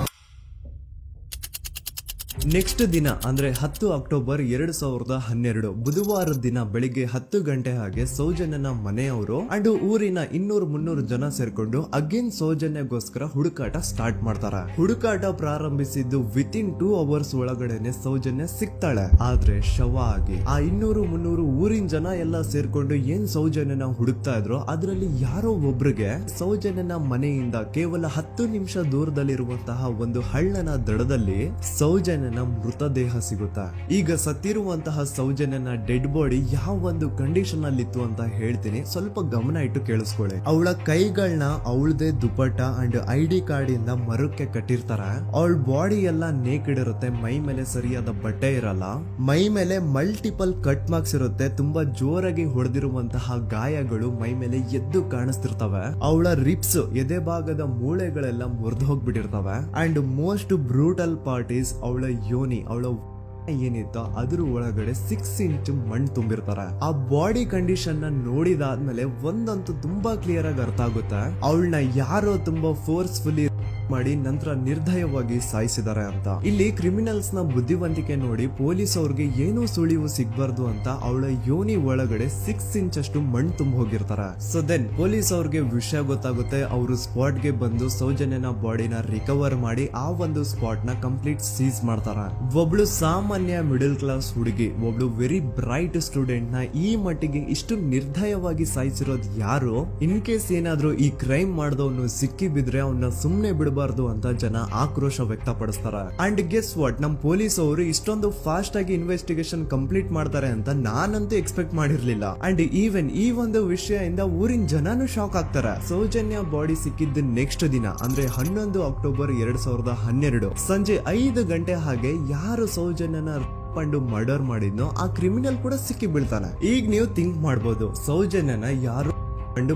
ನೆಕ್ಸ್ಟ್ ದಿನ ಅಂದ್ರೆ 10 ಅಕ್ಟೋಬರ್ 2012 ಬುಧವಾರದ ದಿನ ಬೆಳಿಗ್ಗೆ 10 ಗಂಟೆ ಹಾಗೆ ಸೌಜನ್ಯನ ಮನೆಯವರು ಅಂಡ್ ಊರಿನ 200-300 ಜನ ಸೇರ್ಕೊಂಡು ಅಗೇನ್ ಸೌಜನ್ಯಗೋಸ್ಕರ ಹುಡುಕಾಟ ಸ್ಟಾರ್ಟ್ ಮಾಡ್ತಾರ. ಹುಡುಕಾಟ ಪ್ರಾರಂಭಿಸಿದ್ದು ವಿತಿನ್ 2 ಅವರ್ಸ್ ಒಳಗಡೆನೆ ಸೌಜನ್ಯ ಸಿಗ್ತಾಳೆ. ಆದ್ರೆ ಶವ ಆಗಿ ಆ 200-300 ಊರಿನ ಜನ ಎಲ್ಲ ಸೇರ್ಕೊಂಡು ಏನ್ ಸೌಜನ್ಯನ ಹುಡುಕ್ತಾ ಇದ್ರು, ಅದ್ರಲ್ಲಿ ಯಾರೋ ಒಬ್ರಿಗೆ ಸೌಜನ್ಯನ ಮನೆಯಿಂದ ಕೇವಲ 10 ನಿಮಿಷ ದೂರದಲ್ಲಿರುವಂತಹ ಒಂದು ಹಳ್ಳನ ದಡದಲ್ಲಿ ಸೌಜನ್ಯ ಮೃತದೇಹ ಸಿಗುತ್ತಾ. ಈಗ ಸತ್ತಿರುವಂತಹ ಸೌಜನ್ಯನ ಡೆಡ್ ಬಾಡಿ ಯಾವ ಒಂದು ಕಂಡೀಷನ್ ಅಲ್ಲಿ ಇತ್ತು ಅಂತ ಹೇಳ್ತೀನಿ, ಸ್ವಲ್ಪ ಗಮನ ಇಟ್ಟು ಕೇಳಿಸ್ಕೊಳ್ಳಿ. ಅವಳ ಕೈಗಳನ್ನ ಅವಳದೇ ದುಪಟ್ಟ ಅಂಡ್ ID ಕಾರ್ಡ್ ಇಂದ ಮರಕ್ಕೆ ಕಟ್ಟಿರ್ತಾರ. ಅವಳ ಬಾಡಿ ಎಲ್ಲ ನೇಕೆಡ್ ಇರುತ್ತೆ, ಮೈ ಮೇಲೆ ಸರಿಯಾದ ಬಟ್ಟೆ ಇರಲ್ಲ, ಮೈ ಮೇಲೆ ಮಲ್ಟಿಪಲ್ ಕಟ್ ಮಾರ್ಕ್ಸ್ ಇರುತ್ತೆ, ತುಂಬಾ ಜೋರಾಗಿ ಹೊಡೆದಿರುವಂತಹ ಗಾಯಗಳು ಮೈ ಮೇಲೆ ಎದ್ದು ಕಾಣಿಸ್ತಿರ್ತವೆ. ಅವಳ ರಿಪ್ಸ್ ಎದೆ ಭಾಗದ ಮೂಳೆಗಳೆಲ್ಲ ಮುರಿದು ಹೋಗ್ಬಿಟ್ಟಿರ್ತವೆ. And most brutal part is ಅವಳ ಯೋನಿ, ಅವಳ ಏನಿತ್ತು ಅದ್ರ ಒಳಗಡೆ 6 ಇಂಚ್ ಮಣ್ಣು ತುಂಬಿರ್ತಾರ. ಆ ಬಾಡಿ ಕಂಡೀಷನ್ ನ ನೋಡಿದಾದ್ಮೇಲೆ ಒಂದಂತೂ ತುಂಬಾ ಕ್ಲಿಯರ್ ಆಗಿ ಅರ್ಥ ಆಗುತ್ತೆ, ಅವಳನ್ನ ಯಾರೋ ತುಂಬಾ ಫೋರ್ಸ್ಫುಲಿ ಮಾಡಿ ನಂತರ ನಿರ್ದಯವಾಗಿ ಸಾಯಿಸಿದ್ದಾರೆ ಅಂತ. ಇಲ್ಲಿ ಕ್ರಿಮಿನಲ್ಸ್ ನ ಬುದ್ಧಿವಂತಿಕೆ ನೋಡಿ ಪೊಲೀಸ್ ಅವ್ರಿಗೆ ಏನೂ ಸುಳಿವು ಸಿಗ್ಬಾರ್ದು ಅಂತ ಅವಳ ಯೋನಿ ಒಳಗಡೆ 6 ಇಂಚ್ ಅಷ್ಟು ಮಣ್ಣು ತುಂಬ ಹೋಗಿರ್ತಾರೆ. ಸೊ ದೆನ್ ಪೊಲೀಸ್ ಅವ್ರಿಗೆ ವಿಷಯ ಗೊತ್ತಾಗುತ್ತೆ. ಅವರು ಸ್ಪಾಟ್ ಗೆ ಬಂದು ಸೌಜನ್ಯನ ಬಾಡಿನ ರಿಕವರ್ ಮಾಡಿ ಆ ಒಂದು ಸ್ಪಾಟ್ ನ ಕಂಪ್ಲೀಟ್ ಸೀಸ್ ಮಾಡ್ತಾರೆ. ಒಬ್ಳು ಸಾಮಾನ್ಯ ಮಿಡಲ್ ಕ್ಲಾಸ್ ಹುಡುಗಿ, ಒಬ್ಳು ವೆರಿ ಬ್ರೈಟ್ ಸ್ಟೂಡೆಂಟ್ ನ ಈ ಮಟ್ಟಿಗೆ ಇಷ್ಟು ನಿರ್ದಯವಾಗಿ ಸಾಯಿಸಿರೋದು ಯಾರು? ಇನ್ ಕೇಸ್ ಏನಾದ್ರೂ ಈ ಕ್ರೈಮ್ ಮಾಡಿದವನು ಸಿಕ್ಕಿ ಬಿದ್ರೆ ಅವನ್ನ ಸುಮ್ನೆ ಬಿಡಬಾರ್ದು ಅಂತ ಜನ ಆಕ್ರೋಶ ವ್ಯಕ್ತಪಡಿಸ್ತಾರೆ. ಅಂಡ್ ಗೆಸ್ ವಾಟ್, ನಮ್ ಪೊಲೀಸ್ ಅವರು ಇಷ್ಟೊಂದು ಫಾಸ್ಟ್ ಆಗಿ ಇನ್ವೆಸ್ಟಿಗೇಷನ್ ಕಂಪ್ಲೀಟ್ ಮಾಡ್ತಾರೆ ಅಂತ ನಾನಂತೂ ಎಕ್ಸ್ಪೆಕ್ಟ್ ಮಾಡಿರ್ಲಿಲ್ಲ. ಅಂಡ್ ಈವನ್ ಈ ಒಂದು ವಿಷಯದಿಂದ ಊರಿನ ಜನನು ಶಾಕ್ ಆಗ್ತಾರೆ. ಸೌಜನ್ಯ ಬಾಡಿ ಸಿಕ್ಕಿದ್ದ ನೆಕ್ಸ್ಟ್ ದಿನ ಅಂದ್ರೆ 11 ಅಕ್ಟೋಬರ್ 2012 ಸಂಜೆ 5 ಗಂಟೆ ಹಾಗೆ ಯಾರು ಸೌಜನ್ಯನ ಪಂಡು ಮರ್ಡರ್ ಮಾಡಿದ್ನೋ ಆ ಕ್ರಿಮಿನಲ್ ಕೂಡ ಸಿಕ್ಕಿ ಬೀಳ್ತಾನೆ. ಈಗ ನೀವು ಥಿಂಕ್ ಮಾಡ್ಬೋದು, ಸೌಜನ್ಯನ ಯಾರು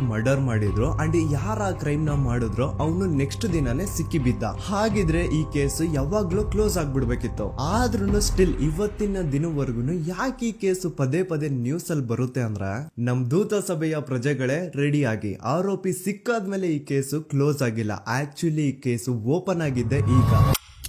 ಮರ್ಡರ್ ಮಾಡಿದ್ರು ಅಂಡ್ ಯಾರ ಕ್ರೈಮ್ ನ ಮಾಡಿದ್ರು ಅವನು ನೆಕ್ಸ್ಟ್ ದಿನಾನೇ ಸಿಕ್ಕಿ ಬಿದ್ದ. ಹಾಗಿದ್ರೆ ಈ ಕೇಸ್ ಯಾವಾಗ್ಲೂ ಕ್ಲೋಸ್ ಆಗ್ಬಿಡ್ಬೇಕಿತ್ತು. ಆದ್ರೂ ಸ್ಟಿಲ್ ಇವತ್ತಿನ ದಿನವರೆಗೂ ಯಾಕೆ ಈ ಕೇಸ್ ಪದೇ ಪದೇ ನ್ಯೂಸ್ ಅಲ್ಲಿ ಬರುತ್ತೆ ಅಂದ್ರೆ, ನಮ್ ದೂತ ಸಭೆಯ ಪ್ರಜೆಗಳೇ ರೆಡಿ ಆಗಿ, ಆರೋಪಿ ಸಿಕ್ಕಾದ್ಮೇಲೆ ಈ ಕೇಸು ಕ್ಲೋಸ್ ಆಗಿಲ್ಲ. ಆಕ್ಚುಲಿ ಈ ಕೇಸು ಓಪನ್ ಆಗಿದ್ದೆ ಈಗ.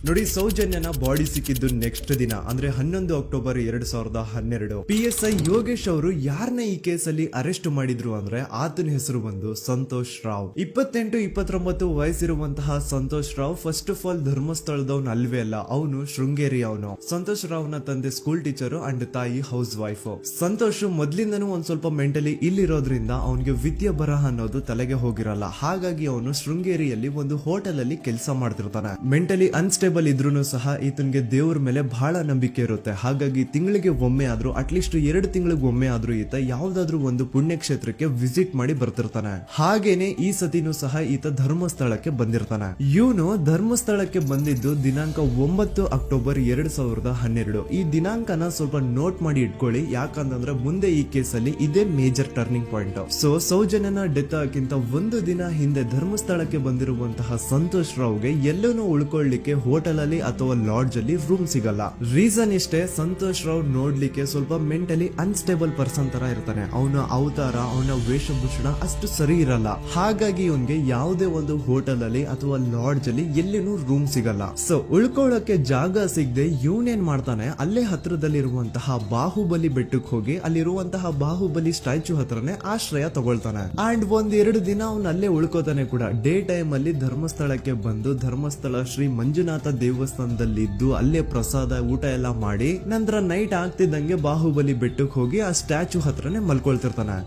ನೋಡಿ, ಸೌಜನ್ಯನ ಬಾಡಿ ಸಿಕ್ಕಿದ್ದು ನೆಕ್ಸ್ಟ್ ದಿನ ಅಂದ್ರೆ 11 ಅಕ್ಟೋಬರ್ 2012. PSI ಯೋಗೇಶ್ ಅವರು ಯಾರನ್ನ ಈ ಕೇಸಲ್ಲಿ ಅರೆಸ್ಟ್ ಮಾಡಿದ್ರು ಅಂದ್ರೆ ಆತನ ಹೆಸರು ಬಂದು ಸಂತೋಷ್ ರಾವ್. 28-29 ವಯಸ್ಸಿರುವಂತಹ Santosh Rao first of all ಧರ್ಮಸ್ಥಳದವನು ಅಲ್ವೇ ಅಲ್ಲ, ಅವನು ಶೃಂಗೇರಿ ಅವನು. ಸಂತೋಷ್ ರಾವ್ ನ ತಂದೆ ಸ್ಕೂಲ್ ಟೀಚರ್ ಅಂಡ್ ತಾಯಿ ಹೌಸ್ ವೈಫ್. ಸಂತೋಷ್ ಮೊದ್ಲಿಂದನೂ ಒಂದ್ ಸ್ವಲ್ಪ ಮೆಂಟಲಿ ಇಲ್ಲಿರೋದ್ರಿಂದ ಅವನಿಗೆ ವಿದ್ಯೆ ಬರಹ ಅನ್ನೋದು ತಲೆಗೆ ಹೋಗಿರಲ್ಲ. ಹಾಗಾಗಿ ಅವನು ಶೃಂಗೇರಿಯಲ್ಲಿ ಒಂದು ಹೋಟೆಲ್ ಅಲ್ಲಿ ಕೆಲಸ ಮಾಡ್ತಿರ್ತಾನೆ. ಮೆಂಟಲಿ ಅನ್ಸ್ಟೇಬಲ್ ಇದ್ರೂ ಸಹ ಈತನಿಗೆ ದೇವ್ರ ಮೇಲೆ ಬಹಳ ನಂಬಿಕೆ ಇರುತ್ತೆ. ಹಾಗಾಗಿ ತಿಂಗಳಿಗೆ ಒಮ್ಮೆ ಆದ್ರೂ, ಅಟ್ಲೀಸ್ಟ್ 2 ತಿಂಗಳಿಗೆ ಒಮ್ಮೆ ಆದ್ರೂ ಈತ ಯಾವ್ದಾದ್ರು ಒಂದು ಪುಣ್ಯಕ್ಷೇತ್ರಕ್ಕೆ ವಿಸಿಟ್ ಮಾಡಿ ಬರ್ತಿರ್ತಾನೆ. ಹಾಗೇನೆ ಈ ಸತಿನೂ ಸಹ ಈತ ಧರ್ಮಸ್ಥಳಕ್ಕೆ ಬಂದಿರ್ತಾನೆ. ಇವನು ಧರ್ಮಸ್ಥಳಕ್ಕೆ ಬಂದಿದ್ದು ದಿನಾಂಕ 9 ಅಕ್ಟೋಬರ್ 2012. ಈ ದಿನಾಂಕನ ಸ್ವಲ್ಪ ನೋಟ್ ಮಾಡಿ ಇಟ್ಕೊಳ್ಳಿ, ಯಾಕಂತಂದ್ರೆ ಮುಂದೆ ಈ ಕೇಸಲ್ಲಿ ಇದೇ ಮೇಜರ್ ಟರ್ನಿಂಗ್ ಪಾಯಿಂಟ್. ಸೊ ಸೌಜನ್ಯನ ಡೆತ್ ಆಗಿಂತ ಒಂದು ದಿನ ಹಿಂದೆ ಧರ್ಮಸ್ಥಳಕ್ಕೆ ಬಂದಿರುವಂತಹ ಸಂತೋಷ್ ರಾವ್ಗೆ ಎಲ್ಲೂ ಉಳ್ಕೊಳ್ಳಿಕ್ಕೆ ಹೋಟೆಲ್ ಅಲ್ಲಿ ಅಥವಾ ಲಾಡ್ಜ್ ಅಲ್ಲಿ ರೂಮ್ ಸಿಗಲ್ಲ. ರೀಸನ್ ಇಷ್ಟೇ, ಸಂತೋಷ್ ರಾವ್ ನೋಡ್ಲಿಕ್ಕೆ ಸ್ವಲ್ಪ ಮೆಂಟಲಿ ಅನ್ಸ್ಟೇಬಲ್ ಪರ್ಸನ್ ತರ ಇರ್ತಾನೆ. ಅವನ ಅವತಾರ, ಅವನ ವೇಷಭೂಷಣ ಅಷ್ಟು ಸರಿ ಇರಲ್ಲ. ಹಾಗಾಗಿ ಇವನ್ಗೆ ಯಾವುದೇ ಒಂದು ಹೋಟೆಲ್ ಅಲ್ಲಿ ಅಥವಾ ಲಾಡ್ಜ್ ಅಲ್ಲಿ ಎಲ್ಲಿನೂ ರೂಮ್ ಸಿಗಲ್ಲ. ಸೊ ಉಳ್ಕೊಳ್ಳೋಕೆ ಜಾಗ ಸಿಗದೆ ಇವನೇನ್ ಮಾಡ್ತಾನೆ, ಅಲ್ಲೇ ಹತ್ರದಲ್ಲಿರುವಂತಹ ಬಾಹುಬಲಿ ಬೆಟ್ಟಕ್ಕೆ ಹೋಗಿ ಅಲ್ಲಿರುವಂತಹ ಬಾಹುಬಲಿ ಸ್ಟ್ಯಾಚ್ಯೂ ಹತ್ರನೇ ಆಶ್ರಯ ತಗೊಳ್ತಾನೆ. ಅಂಡ್ 1-2 ದಿನ ಅವನು ಅಲ್ಲೇ ಉಳ್ಕೋತಾನೆ ಕೂಡ. ಡೇ ಟೈಮ್ ಅಲ್ಲಿ ಧರ್ಮಸ್ಥಳಕ್ಕೆ ಬಂದು ಧರ್ಮಸ್ಥಳ ಶ್ರೀ ಮಂಜುನಾಥ ದೇವಸ್ಥಾನದಲ್ಲಿ ಇದ್ದು ಅಲ್ಲೇ ಪ್ರಸಾದ ಊಟ ಎಲ್ಲ ಮಾಡಿ ನಂತರ ನೈಟ್ ಆಗ್ತಿದ್ದಂಗೆ ಬಾಹುಬಲಿ ಬೆಟ್ಟಕ್ಕೆ ಹೋಗಿ ಆ ಸ್ಟ್ಯಾಚ್ಯೂ ಹತ್ರನೇ ಮಲ್ಕೊಳ್ತಿರ್ತಾನೆ.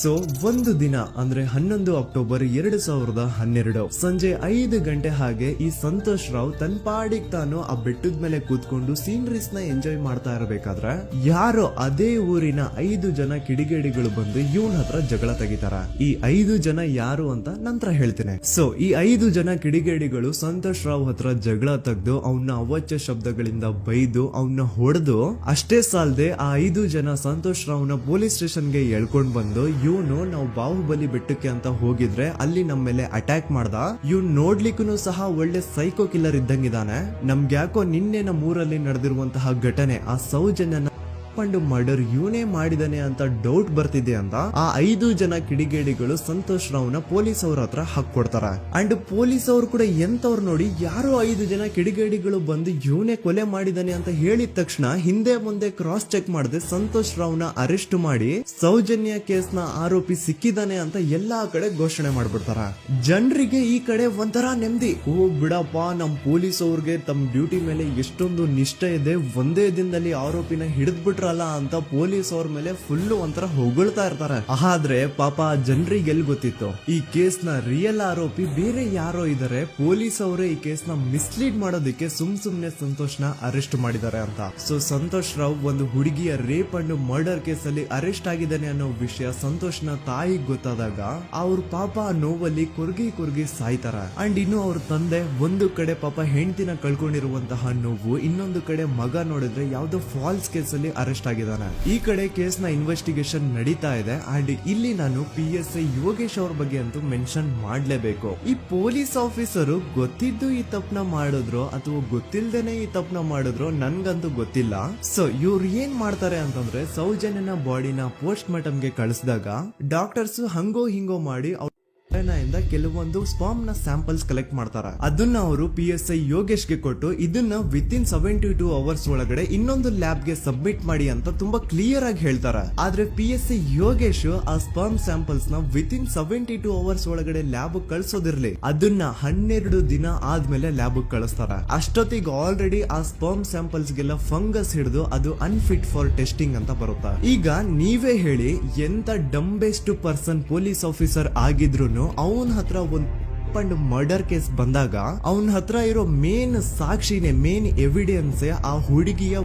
ಸೊ ಒಂದು ದಿನ ಅಂದ್ರೆ 11 ಅಕ್ಟೋಬರ್ 2012 ಸಂಜೆ 5 ಗಂಟೆ ಹಾಗೆ ಈ ಸಂತೋಷ್ ರಾವ್ ತನ್ನ ಪಾಡಿಗೆ ತಾನು ಆ ಬೆಟ್ಟದ ಮೇಲೆ ಕೂತ್ಕೊಂಡು ಸೀನರೀಸ್ ನ ಎಂಜಾಯ್ ಮಾಡ್ತಾ ಇರಬೇಕಾದ್ರೆ ಯಾರೋ ಅದೇ ಊರಿನ 5 ಜನ ಕಿಡಿಗೇಡಿಗಳು ಬಂದು ಇವನ್ ಹತ್ರ ಜಗಳ ತೆಗಿತಾರ. ಈ 5 ಜನ ಯಾರು ಅಂತ ನಂತರ ಹೇಳ್ತೇನೆ. ಸೊ ಈ 5 ಜನ ಕಿಡಿಗೇಡಿಗಳು ಸಂತೋಷ್ ರಾವ್ ಹತ್ರ ಜಗಳ ತೆಗೆದು ಅವನ್ನ ಅವಾಚ್ಯ ಶಬ್ದಗಳಿಂದ ಬೈದು ಅವನ್ನ ಹೊಡೆದು, ಅಷ್ಟೇ ಸಾಲದೆ ಆ 5 ಜನ ಸಂತೋಷ್ ರಾವ್ನ ಪೊಲೀಸ್ ಸ್ಟೇಷನ್ಗೆ ಎಳ್ಕೊಂಡ್ ಬಂದು ಇವನು ನಾವು ಬಾಹುಬಲಿ ಬೆಟ್ಟಕ್ಕೆ ಅಂತ ಹೋಗಿದ್ರೆ ಅಲ್ಲಿ ನಮ್ಮ ಮೇಲೆ ಅಟ್ಯಾಕ್ ಮಾಡ್ದ, ಇವ್ನು ನೋಡ್ಲಿಕ್ಕೂ ಸಹ ಒಳ್ಳೆ ಸೈಕೋ ಕಿಲ್ಲರ್ ಇದ್ದಂಗಿದಾನೆ, ನಮ್ಗೆ ಯಾಕೋ ನಿನ್ನೆ ನಮ್ಮ ಊರಲ್ಲಿ ನಡೆದಿರುವಂತಹ ಘಟನೆ ಆ ಸೌಜನ್ಯನ ಪಂಡು ಮರ್ಡರ್ ಇವನೇ ಮಾಡಿದಾನೆ ಅಂತ ಡೌಟ್ ಬರ್ತಿದೆ ಅಂತ ಆ 5 ಜನ ಕಿಡಿಗೇಡಿಗಳು ಸಂತೋಷ್ ರಾವ್ನ ಪೊಲೀಸ್ ಅವ್ರ ಹತ್ರ ಹಾಕೊಡ್ತಾರ. ಅಂಡ್ ಪೊಲೀಸ್ ಅವ್ರು ಕೂಡ ಎಂತವ್ರು ನೋಡಿ, ಯಾರೋ 5 ಜನ ಕಿಡಿಗೇಡಿಗಳು ಬಂದು ಇವನೇ ಕೊಲೆ ಮಾಡಿದಾನೆ ಅಂತ ಹೇಳಿದ ತಕ್ಷಣ ಹಿಂದೆ ಮುಂದೆ ಕ್ರಾಸ್ ಚೆಕ್ ಮಾಡದೆ ಸಂತೋಷ್ ರಾವ್ನ ಅರೆಸ್ಟ್ ಮಾಡಿ ಸೌಜನ್ಯ ಕೇಸ್ ನ ಆರೋಪಿ ಸಿಕ್ಕಿದಾನೆ ಅಂತ ಎಲ್ಲಾ ಕಡೆ ಘೋಷಣೆ ಮಾಡ್ಬಿಡ್ತಾರ. ಜನರಿಗೆ ಈ ಕಡೆ ಒಂಥರ ನೆಮ್ಮದಿ, ಓ ಬಿಡಪ್ಪ ನಮ್ ಪೊಲೀಸ್ ಅವ್ರಿಗೆ ತಮ್ಮ ಡ್ಯೂಟಿ ಮೇಲೆ ಎಷ್ಟೊಂದು ನಿಷ್ಠೆ ಇದೆ, ಒಂದೇ ದಿನದಲ್ಲಿ ಆರೋಪಿನ ಹಿಡಿದ್ಬಿಟ್ರಲ್ಲ ಅಂತ ಪೊಲೀಸ್ ಅವ್ರ ಮೇಲೆ ಫುಲ್ ಒಂಥರ ಹೊಗಳ್ತಾ ಇರ್ತಾರೆ. ಆದ್ರೆ ಪಾಪ ಜನರಿಗೆ ಎಲ್ಲಿ ಗೊತ್ತಿತ್ತು ಈ ಕೇಸ್ ನ ರಿಯಲ್ ಆರೋಪಿ ಬೇರೆ ಯಾರೋ ಇದಾರೆ, ಪೊಲೀಸ್ ಅವರೇ ಈ ಕೇಸ್ ನ ಮಿಸ್ಲೀಡ್ ಮಾಡೋದಕ್ಕೆ ಸುಮ್ನೆ ಸಂತೋಷ್ ನ ಅರೆಸ್ಟ್ ಮಾಡಿದ್ದಾರೆ ಅಂತ. ಸೊ ಸಂತೋಷ್ ರಾವ್ ಒಂದು ಹುಡುಗಿಯ ರೇಪ್ ಅಂಡ್ ಮರ್ಡರ್ ಕೇಸ್ ಅಲ್ಲಿ ಅರೆಸ್ಟ್ ಆಗಿದ್ದಾನೆ ಅನ್ನೋ ವಿಷಯ ಸಂತೋಷ್ ನ ತಾಯಿಗೆ ಗೊತ್ತಾದಾಗ ಅವ್ರ ಪಾಪ ನೋವಲ್ಲಿ ಕುರ್ಗಿ ಸಾಯ್ತಾರ. ಅಂಡ್ ಇನ್ನು ಅವ್ರ ತಂದೆ ಒಂದು ಕಡೆ ಪಾಪ ಹೆಂಡತಿನ ಕಳ್ಕೊಂಡಿರುವಂತಹ ನೋವು, ಇನ್ನೊಂದು ಕಡೆ ಮಗ ನೋಡಿದ್ರೆ ಯಾವ್ದೋ ಫಾಲ್ಸ್ ಕೇಸ್ ಅಲ್ಲಿ ಅರೆಸ್ಟ್ ಆಗಿದ್ದಾನೆ. ಈ ಕಡೆ ಕೇಸ್ ನ ಇನ್ವೆಸ್ಟಿಗೇಷನ್ ನಡೀತಾ ಇದೆ. ಅಂಡ್ ಇಲ್ಲಿ ನಾನು PSI ಯೋಗೇಶ್ ಅವ್ರ ಬಗ್ಗೆ ಅಂತೂ ಮೆನ್ಷನ್ ಮಾಡ್ಲೇಬೇಕು. ಈ ಪೊಲೀಸ್ ಆಫೀಸರು ಗೊತ್ತಿದ್ದು ಈ ತಪ್ಪನ ಮಾಡಿದ್ರು ಅಥವಾ ಗೊತ್ತಿಲ್ದೇನೆ ಈ ತಪ್ಪನ ಮಾಡಿದ್ರು ನನ್ಗಂತೂ ಗೊತ್ತಿಲ್ಲ. ಸೊ ಇವ್ರು ಏನ್ ಮಾಡ್ತಾರೆ ಅಂತಂದ್ರೆ, ಸೌಜನ್ಯನ ಬಾಡಿನ ಪೋಸ್ಟ್ ಮಾರ್ಟಮ್ ಗೆ ಕಳಿಸಿದಾಗ ಡಾಕ್ಟರ್ಸ್ ಹಂಗೋ ಹಿಂಗೋ ಮಾಡಿ ಇಂದ ಕೆಲವೊಂದು ಸ್ಪರ್ಮ್ ನ ಸ್ಯಾಂಪಲ್ಸ್ ಕಲೆಕ್ಟ್ ಮಾಡ್ತಾರೆ. ಅದನ್ನ ಅವರು PSI ಯೋಗೇಶ್ ಗೆ ಕೊಟ್ಟು ಇದನ್ನ ವಿತಿನ್ 72 ಅವರ್ಸ್ ಒಳಗಡೆ ಇನ್ನೊಂದು ಲ್ಯಾಬ್ ಗೆ ಸಬ್ಮಿಟ್ ಮಾಡಿ ಅಂತ ತುಂಬಾ ಕ್ಲಿಯರ್ ಆಗಿ ಹೇಳ್ತಾರೆ. ಆದ್ರೆ PSI ಯೋಗೇಶ್ ಆ ಸ್ಪರ್ಮ್ ಸ್ಯಾಂಪಲ್ಸ್ ನ ವಿತಿನ್ 72 ಅವರ್ಸ್ ಒಳಗಡೆ ಲ್ಯಾಬ್ ಕಳ್ಸೋದಿರ್ಲಿ, ಅದನ್ನ 12 ದಿನ ಆದ್ಮೇಲೆ ಲ್ಯಾಬ್ ಕಳಿಸ್ತಾರೆ. ಅಷ್ಟೊತ್ತಿಗೆ ಆಲ್ರೆಡಿ ಆ ಸ್ಪರ್ಮ್ ಸ್ಯಾಂಪಲ್ಸ್ ಗೆಲ್ಲ ಫಂಗಸ್ ಹಿಡಿದು ಅದು ಅನ್ಫಿಟ್ ಫಾರ್ ಟೆಸ್ಟಿಂಗ್ ಅಂತ ಬರುತ್ತೆ. ಈಗ ನೀವೇ ಹೇಳಿ, ಎಂತ ಡಂಬೆಸ್ಟ್ ಪರ್ಸನ್ ಪೊಲೀಸ್ ಆಫೀಸರ್ ಆಗಿದ್ರು ಅವನ ಹತ್ರ ಒಂದು ಮರ್ಡರ್ ಕೇಸ್ ಬಂದಾಗ ಅವನ ಹತ್ರ ಇರೋ ಮೇನ್ ಸಾಕ್ಷಿನೇ, ಮೇನ್ ಎವಿಡೆನ್ಸ್ ಆ ಹುಡುಗಿಯ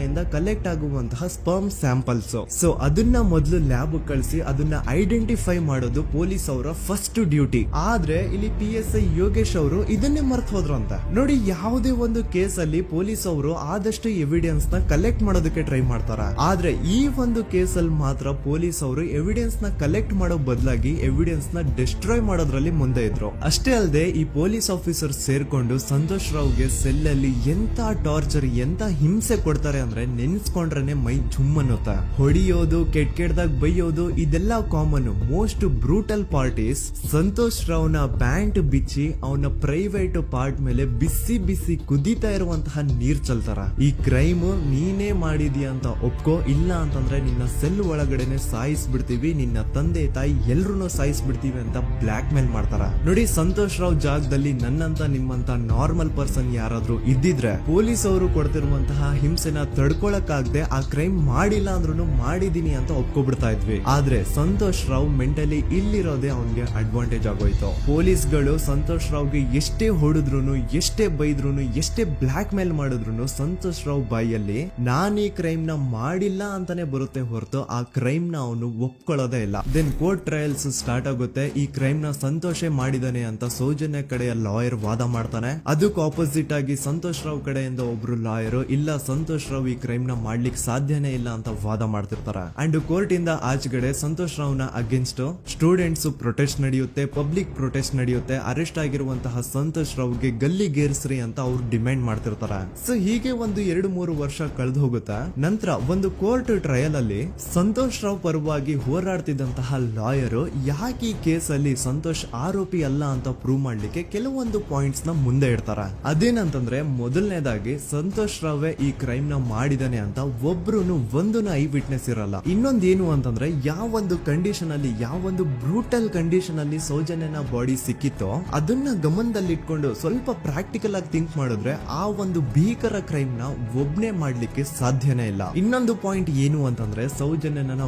ಇಂದ ಕಲೆಕ್ಟ್ ಆಗುವಂತಹ ಸ್ಪರ್ಮ್ ಸ್ಯಾಂಪಲ್ಸ್. ಸೊ ಅದನ್ನ ಮೊದಲು ಲ್ಯಾಬ್ ಕಳಿಸಿ ಅದನ್ನ ಐಡೆಂಟಿಫೈ ಮಾಡೋದು ಪೊಲೀಸ್ ಅವರ ಫಸ್ಟ್ ಡ್ಯೂಟಿ. ಆದ್ರೆ ಇಲ್ಲಿ PSI ಯೋಗೇಶ್ ಅವರು ಇದನ್ನೇ ಮರ್ತು ಹೋದ್ರು ಅಂತ ನೋಡಿ. ಯಾವುದೇ ಒಂದು ಕೇಸ್ ಅಲ್ಲಿ ಪೊಲೀಸ್ ಅವರು ಆದಷ್ಟು ಎವಿಡೆನ್ಸ್ ನ ಕಲೆಕ್ಟ್ ಮಾಡೋದಕ್ಕೆ ಟ್ರೈ ಮಾಡ್ತಾರ. ಆದ್ರೆ ಈ ಒಂದು ಕೇಸ್ ಅಲ್ಲಿ ಮಾತ್ರ ಪೊಲೀಸ್ ಅವರು ಎವಿಡೆನ್ಸ್ ನ ಕಲೆಕ್ಟ್ ಮಾಡೋ ಬದಲಾಗಿ ಎವಿಡೆನ್ಸ್ ನ ಡಿಸ್ಟ್ರಾಯ್ ಮಾಡೋದ್ರಲ್ಲಿ ಮುಂದೆ ಇದ್ರು. ಅಷ್ಟೇ ಅಲ್ಲದೆ ಈ ಪೊಲೀಸ್ ಆಫೀಸರ್ ಸೇರ್ಕೊಂಡು ಸಂತೋಷ್ ರಾವ್ಗೆ ಸೆಲ್ ಅಲ್ಲಿ ಎಂತ ಟಾರ್ಚರ್, ಎಂತ ಹಿಂಸೆ ಕೊಡ್ತಾರೆ ಅಂದ್ರೆ ನೆನ್ಸ್ಕೊಂಡ್ರೆ ಮೈ ಜುಮ್ ಅನ್ನುತ್ತ. ಹೊಡಿಯೋದು, ಕೆಟ್ಟದಾಗ ಬೈಯೋದು ಇದೆಲ್ಲ common. Most brutal parties Santosh ರಾವ್ನ ಪ್ಯಾಂಟ್ ಬಿಚ್ಚಿ ಅವನ ಪ್ರೈವೇಟ್ ಪಾರ್ಟ್ ಮೇಲೆ ಬಿಸಿ ಬಿಸಿ ಕುದೀತಾ ಇರುವಂತಹ ನೀರ್ ಚಲ್ತಾರ. ಈ ಕ್ರೈಮ್ ನೀನೇ ಮಾಡಿದ್ಯಾ ಅಂತ ಒಪ್ಕೋ, ಇಲ್ಲ ಅಂತಂದ್ರೆ ನಿನ್ನ ಸೆಲ್ ಒಳಗಡೆನೆ ಸಾಯಿಸ್ಬಿಡ್ತೀವಿ, ನಿನ್ನ ತಂದೆ ತಾಯಿ ಎಲ್ರು ಸಾಯಿಸ್ಬಿಡ್ತೀವಿ ಅಂತ ಬ್ಲಾಕ್ ಮೇಲ್ ಮಾಡ್ತಾರ. ನೋಡಿ, ಸಂತೋಷ್ ರಾವ್ ಜಾಗದಲ್ಲಿ ನನ್ನಂತ ನಿಮ್ಮಂತ ನಾರ್ಮಲ್ ಪರ್ಸನ್ ಯಾರಾದ್ರೂ ಇದ್ದಿದ್ರೆ ಪೊಲೀಸ್ ಅವರು ಕೊಡ್ತಿರುವಂತಹ ಹಿಂಸೆನ ತಡ್ಕೊಳಕ್ಕಾಗದೆ ಆ ಕ್ರೈಮ್ ಮಾಡಿಲ್ಲ ಅಂದ್ರೂ ಮಾಡಿದೀನಿ ಅಂತ ಒಪ್ಕೊಬಿಡ್ತಾ ಇದ್ವಿ. ಆದ್ರೆ ಸಂತೋಷ್ ರಾವ್ ಮೆಂಟಲಿ ಇಲ್ಲಿರೋದೇ ಅವನ್ಗೆ ಅಡ್ವಾಂಟೇಜ್ ಆಗೋಯ್ತು. ಪೊಲೀಸ್ಗಳು ಸಂತೋಷ್ ರಾವ್ಗೆ ಎಷ್ಟೇ ಹೊಡೆದ್ರು, ಎಷ್ಟೇ ಬೈದ್ರು, ಎಷ್ಟೇ ಬ್ಲಾಕ್ ಮೇಲ್ ಮಾಡಿದ್ರು ಸಂತೋಷ್ ರಾವ್ ಬಾಯಲ್ಲಿ ನಾನ್ ಈ ಕ್ರೈಮ್ ನ ಮಾಡಿಲ್ಲ ಅಂತಾನೆ ಬರುತ್ತೆ ಹೊರತು ಆ ಕ್ರೈಮ್ ನ ಅವನು ಒಪ್ಕೊಳ್ಳೋದೇ ಇಲ್ಲ. ದೆನ್ ಕೋರ್ಟ್ ಟ್ರಯಲ್ಸ್ ಸ್ಟಾರ್ಟ್ ಆಗುತ್ತೆ. ಈ ಕ್ರೈಮ್ ನ ಸಂತೋಷೇ ಮಾಡಿದಾನೆ ಅಂತ ಸೌಜನ್ಯ ಕಡೆಯ ಲಾಯರ್ ವಾದ ಮಾಡ್ತಾನೆ. ಅದಕ್ಕೆ ಆಪೋಸಿಟ್ ಆಗಿ ಸಂತೋಷ್ ರಾವ್ ಕಡೆಯಿಂದ ಒಬ್ರು ಲಾಯರ್ ಇಲ್ಲ, ಸಂತೋಷ್ ರಾವ್ ಈ ಕ್ರೈಮ್ ನ ಮಾಡ್ಲಿಕ್ಕೆ ಸಾಧ್ಯನೇ ಇಲ್ಲ ಅಂತ ವಾದ ಮಾಡ್ತಿರ್ತಾರೆ. ಅಂಡ್ ಕೋರ್ಟ್ ಇಂದ ಆಚೆಗಡೆ ಸಂತೋಷ್ ರಾವ್ ನ ಅಗೇನ್ಸ್ಟ್ ಸ್ಟೂಡೆಂಟ್ಸ್ ಪ್ರೊಟೆಸ್ಟ್ ನಡೆಯುತ್ತೆ, ಪಬ್ಲಿಕ್ ಪ್ರೊಟೆಸ್ಟ್ ನಡೆಯುತ್ತೆ. ಅರೆಸ್ಟ್ ಆಗಿರುವಂತಹ ಸಂತೋಷ್ ರಾವ್ಗೆ ಗಲ್ಲಿಗೇರಿಸ್ರಿ ಅಂತ ಅವ್ರು ಡಿಮ್ಯಾಂಡ್ ಮಾಡ್ತಿರ್ತಾರೆ. ಸೊ ಹೀಗೆ ಒಂದು 2-3 ವರ್ಷ ಕಳೆದು ಹೋಗುತ್ತೆ. ನಂತರ ಒಂದು ಕೋರ್ಟ್ ಟ್ರಯಲ್ ಅಲ್ಲಿ ಸಂತೋಷ್ ರಾವ್ ಪರವಾಗಿ ಹೋರಾಡ್ತಿದ್ದಂತಹ ಲಾಯರ್ ಯಾಕೆ ಈ ಕೇಸ್ ಅಲ್ಲಿ ಸಂತೋಷ್ ಆರೋಪಿ ಅಲ್ಲ ಅಂತ ಪ್ರೂವ್ ಮಾಡ್ಲಿಕ್ಕೆ ಕೆಲವೊಂದು ಪಾಯಿಂಟ್ಸ್ ನ ಮುಂದೆ ಇಡ್ತಾರೆ. ಅದೇನಂತಂದ್ರೆ, ಮೊದಲನೇದಾಗಿ ಸಂತೋಷ್ ರಾವ್ ಈ ಕ್ರೈಮ್ ನ ಮಾಡಿದಾನೆ ಅಂತ ಒಬ್ರು ಒಂದೂನು ಐ ವಿಟ್ನೆಸ್ ಇರಲ್ಲ. ಇನ್ನೊಂದೇನು ಅಂತಂದ್ರೆ, ಯಾವೊಂದು ಕಂಡೀಷನ್ ಅಲ್ಲಿ, ಯಾವೊಂದು ಬ್ರೂಟಲ್ ಕಂಡೀಷನ್ ಅಲ್ಲಿ ಸೌಜನ್ಯನ ಬಾಡಿ ಸಿಕ್ಕಿತ್ತೋ ಅದನ್ನ ಗಮನದಲ್ಲಿಟ್ಕೊಂಡು ಸ್ವಲ್ಪ ಪ್ರಾಕ್ಟಿಕಲ್ ಆಗಿ ಥಿಂಕ್ ಮಾಡಿದ್ರೆ ಆ ಒಂದು ಭೀಕರ ಕ್ರೈಮ್ ನ ಒಬ್ನೇ ಮಾಡ್ಲಿಕ್ಕೆ ಸಾಧ್ಯನೇ ಇಲ್ಲ. ಇನ್ನೊಂದು ಪಾಯಿಂಟ್ ಏನು ಅಂತಂದ್ರೆ, ಸೌಜನ್ಯನ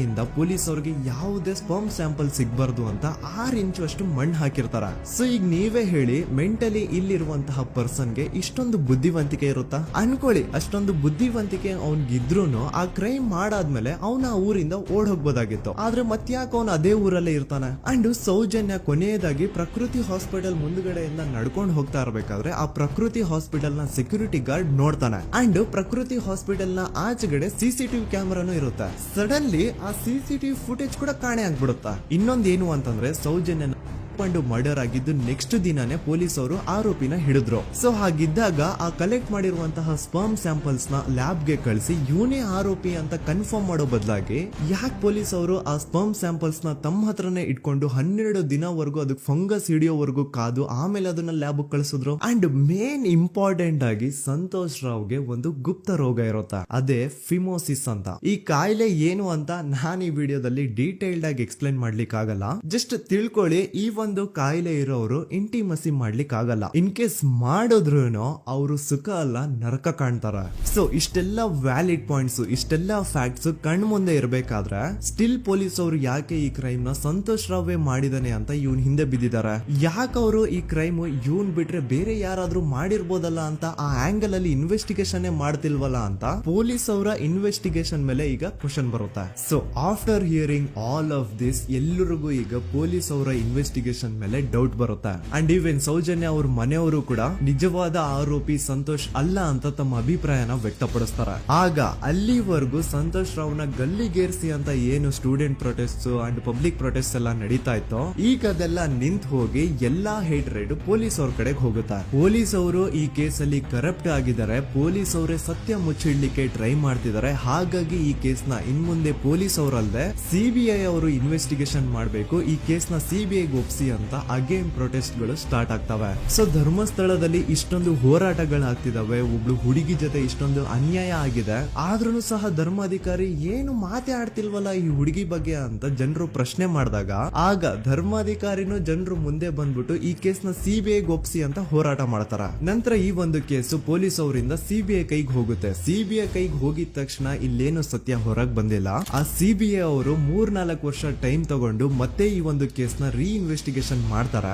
ಇಂದ ಪೊಲೀಸ್ ಅವ್ರಿಗೆ ಯಾವುದೇ ಸ್ಪರ್ಮ್ ಸ್ಯಾಂಪಲ್ ಸಿಗ್ಬಾರ್ದು ಅಂತ 6 ಇಂಚು ಅಷ್ಟು ಮಣ್ಣು ಹಾಕಿರ್ತಾರ. ಸೊ ಈಗ ನೀವೇ ಹೇಳಿ, ಮೆಂಟಲಿ ಇಲ್ಲಿರುವಂತಹ ಪರ್ಸನ್ಗೆ ಇಷ್ಟೊಂದು ಬುದ್ಧಿವಂತಿಕೆ ಇರುತ್ತಾ ಅನ್ಕೊಳ್ಳಿ. ಅಷ್ಟೊಂದು ಬುದ್ಧಿವಂತಿಕೆ ಅವ್ನಿಗಿದ್ರೂನು ಆ ಕ್ರೈಮ್ ಮಾಡಾದ್ಮೇಲೆ ಅವನ ಊರಿಂದ ಓಡ್ ಹೋಗ್ಬೋದಾಗಿತ್ತು. ಆದ್ರೆ ಮತ್ತ್ಯಾಕೆ ಅವನು ಅದೇ ಊರಲ್ಲೇ ಇರ್ತಾನೆ. ಅಂಡ್ ಸೌಜನ್ಯ ಕೊನೆಯದಾಗಿ ಪ್ರಕೃತಿ ಹಾಸ್ಪಿಟಲ್ ಮುಂದ್ಗಡೆಯಿಂದ ನಡ್ಕೊಂಡು ಹೋಗ್ತಾ ಇರ್ಬೇಕಾದ್ರೆ ಆ ಪ್ರಕೃತಿ ಹಾಸ್ಪಿಟಲ್ ನ ಸೆಕ್ಯೂರಿಟಿ ಗಾರ್ಡ್ ನೋಡ್ತಾನೆ. ಅಂಡ್ ಪ್ರಕೃತಿ ಹಾಸ್ಪಿಟಲ್ ನ ಆಚೆಗಡೆ CCTV ಕ್ಯಾಮರಾನು ಇರುತ್ತೆ. ಸಡನ್ಲಿ ಆ CCTV ಫುಟೇಜ್ ಕೂಡ ಕಾಣೆ ಆಗ್ಬಿಡುತ್ತಾ. ಇನ್ನೊಂದೇನು ಅಂತಂದ್ರೆ, ಸೌಜನ್ಯ ಮರ್ಡರ್ ಆಗಿದ್ದು ನೆಕ್ಸ್ಟ್ ದಿನಾನೇ ಪೊಲೀಸ್ ಅವರು ಆರೋಪಿನ ಹಿಡಿದ್ರು. ಸೊ ಹಾಗಿದ್ದಾಗ ಆ ಕಲೆಕ್ಟ್ ಮಾಡಿರುವಂತಹ ಸ್ಪರ್ಮ್ ಸ್ಯಾಂಪಲ್ಸ್ ನ ಲ್ಯಾಬ್ ಗೆ ಕಳಿಸಿ ಇವನೇ ಆರೋಪಿ ಅಂತ ಕನ್ಫರ್ಮ್ ಮಾಡೋ ಬದಲಾಗಿ ಯಾಕೆ ಪೊಲೀಸ್ ಅವರು ಆ ಸ್ಪರ್ಮ್ ಸ್ಯಾಂಪಲ್ಸ್ ನ ತಮ್ಮ ಹತ್ರನೇ ಇಟ್ಕೊಂಡು 12 ದಿನವರೆಗೂ ಅದಕ್ಕೆ ಫಂಗಸ್ ಹಿಡಿಯೋವರೆಗೂ ಕಾದು ಆಮೇಲೆ ಅದನ್ನ ಲ್ಯಾಬ್ ಕಳಿಸಿದ್ರು. ಅಂಡ್ ಮೇನ್ ಇಂಪಾರ್ಟೆಂಟ್ ಆಗಿ ಸಂತೋಷ್ ರಾವ್ಗೆ ಒಂದು ಗುಪ್ತ ರೋಗ ಇರುತ್ತೆ, ಅದೇ ಫಿಮೋಸಿಸ್ ಅಂತ. ಈ ಕಾಯಿಲೆ ಏನು ಅಂತ ನಾನು ಈ ವಿಡಿಯೋದಲ್ಲಿ ಡೀಟೇಲ್ಡ್ ಆಗಿ ಎಕ್ಸ್ಪ್ಲೈನ್ ಮಾಡ್ಲಿಕ್ಕೆ ಆಗಲ್ಲ. ಜಸ್ಟ್ ತಿಳ್ಕೊಳ್ಳಿ, ಈ ಒಂದು ಕಾಯಿಲೆ ಇರೋರು ಇಂಟಿಮಸಿ ಮಾಡ್ಲಿಕ್ಕೆ ಆಗಲ್ಲ. ಇನ್ ಕೇಸ್ ಮಾಡಿದ್ರು ಅವರು ಸುಖ ಅಲ್ಲ ನರಕ ಕಾಣ್ತಾರ. ಸೊ ಇಷ್ಟೆಲ್ಲ ವ್ಯಾಲಿಡ್ ಪಾಯಿಂಟ್ಸ್, ಇಷ್ಟೆಲ್ಲ ಫ್ಯಾಕ್ಟ್ಸ್ ಕಣ್ ಮುಂದೆ ಇರಬೇಕಾದ್ರೆ ಸ್ಟಿಲ್ ಪೊಲೀಸ್ ಅವರು ಯಾಕೆ ಈ ಕ್ರೈಮ್ ನ ಸಂತೋಷ್ ರಾವೇ ಮಾಡಿದಾನೆ ಅಂತ ಇವನ್ ಹಿಂದೆ ಬಿದ್ದಿದ್ದಾರೆ. ಯಾಕೆ ಅವರು ಈ ಕ್ರೈಮ್ ಇವನ್ ಬಿಟ್ರೆ ಬೇರೆ ಯಾರಾದ್ರೂ ಮಾಡಿರ್ಬೋದಲ್ಲ ಅಂತ ಆ ಆಂಗಲ್ ಅಲ್ಲಿ ಇನ್ವೆಸ್ಟಿಗೇಷನ್ ಮಾಡ್ತಿಲ್ವಲ್ಲ ಅಂತ ಪೊಲೀಸ್ ಅವರ ಇನ್ವೆಸ್ಟಿಗೇಷನ್ ಮೇಲೆ ಈಗ ಕ್ವಶನ್ ಬರುತ್ತೆ. So after hearing all of this, ಎಲ್ಲರಿಗೂ ಈಗ ಪೊಲೀಸ್ ಅವರ ಇನ್ವೆಸ್ಟಿಗೇಷನ್ ಇನ್ವೆಸ್ಟಿಗೇಷನ್ ಮೇಲೆ ಡೌಟ್ ಬರುತ್ತೆ. ಅಂಡ್ ಈವನ್ ಸೌಜನ್ಯ ಅವ್ರ ಮನೆಯವರು ಕೂಡ ನಿಜವಾದ ಆರೋಪಿ ಸಂತೋಷ್ ಅಲ್ಲ ಅಂತ ತಮ್ಮ ಅಭಿಪ್ರಾಯನ ವ್ಯಕ್ತಪಡಿಸ್ತಾರೆ. ಆಗ ಅಲ್ಲಿವರೆಗೂ ಸಂತೋಷ್ ರಾವ್ನ ಗಲ್ಲಿಗೇರಿಸಿ ಅಂತ ಏನು student protest and public protest ಎಲ್ಲ ನಡೀತಾ ಇತ್ತು, ಈಗ ಅದೆಲ್ಲ ನಿಂತ್ ಹೋಗಿ ಎಲ್ಲಾ ಹೇಟ್ ರೈಡ್ ಪೊಲೀಸ್ ಅವ್ರ ಕಡೆಗೆ ಹೋಗುತ್ತೆ. ಪೊಲೀಸ್ ಅವರು ಈ ಕೇಸಲ್ಲಿ ಕರಪ್ಟ್ ಆಗಿದ್ದಾರೆ, ಪೊಲೀಸ್ ಅವರೇ ಸತ್ಯ ಮುಚ್ಚಿಡ್ಲಿಕ್ಕೆ ಟ್ರೈ ಮಾಡ್ತಿದ್ದಾರೆ. ಹಾಗಾಗಿ ಈ ಕೇಸ್ ನ ಇನ್ಮುಂದೆ ಪೊಲೀಸ್ ಅವರಲ್ಲದೆ ಸಿಬಿಐ ಅವರು ಇನ್ವೆಸ್ಟಿಗೇಷನ್ ಮಾಡಬೇಕು, ಈ ಕೇಸ್ ನ ಸಿಬಿಐ ಒಪ್ಸಿ ಅಂತ ಅಗೇನ್ ಪ್ರೊಟೆಸ್ಟ್ ಗಳು ಸ್ಟಾರ್ಟ್ ಆಗ್ತವೆ. ಸೊ ಧರ್ಮಸ್ಥಳದಲ್ಲಿ ಇಷ್ಟೊಂದು ಹೋರಾಟಗಳಾಗ್ತಿದಾವೆ, ಒಬ್ಳು ಹುಡುಗಿ ಜೊತೆ ಇಷ್ಟೊಂದು ಅನ್ಯಾಯ ಆಗಿದೆ, ಆದ್ರೂ ಸಹ ಧರ್ಮಾಧಿಕಾರಿ ಏನು ಮಾತೇ ಆಡ್ತಿಲ್ವಲ್ಲ ಈ ಹುಡುಗಿ ಬಗ್ಗೆ ಅಂತ ಜನರು ಪ್ರಶ್ನೆ ಮಾಡಿದಾಗ ಆಗ ಧರ್ಮಾಧಿಕಾರಿನೂ ಜನರು ಮುಂದೆ ಬಂದ್ಬಿಟ್ಟು ಈ ಕೇಸ್ ನ ಸಿಬಿಐ ಒಪ್ಸಿ ಅಂತ ಹೋರಾಟ ಮಾಡ್ತಾರ. ನಂತರ ಈ ಒಂದು ಕೇಸು ಪೊಲೀಸ್ ಅವರಿಂದ ಸಿಬಿಐ ಕೈಗೆ ಹೋಗುತ್ತೆ. ಸಿಬಿಐ ಕೈಗೆ ಹೋಗಿದ ತಕ್ಷಣ ಇಲ್ಲೇನು ಸತ್ಯ ಹೊರಗ್ ಬಂದಿಲ್ಲ. ಆ ಸಿಬಿಐ ಅವರು 3-4 ವರ್ಷ ಟೈಮ್ ತಗೊಂಡು ಮತ್ತೆ ಈ ಒಂದು ಕೇಸ್ ನ ರೀ ಇನ್ವೆಸ್ಟಿಗೇಷನ್ ಮಾಡ್ತಾರ.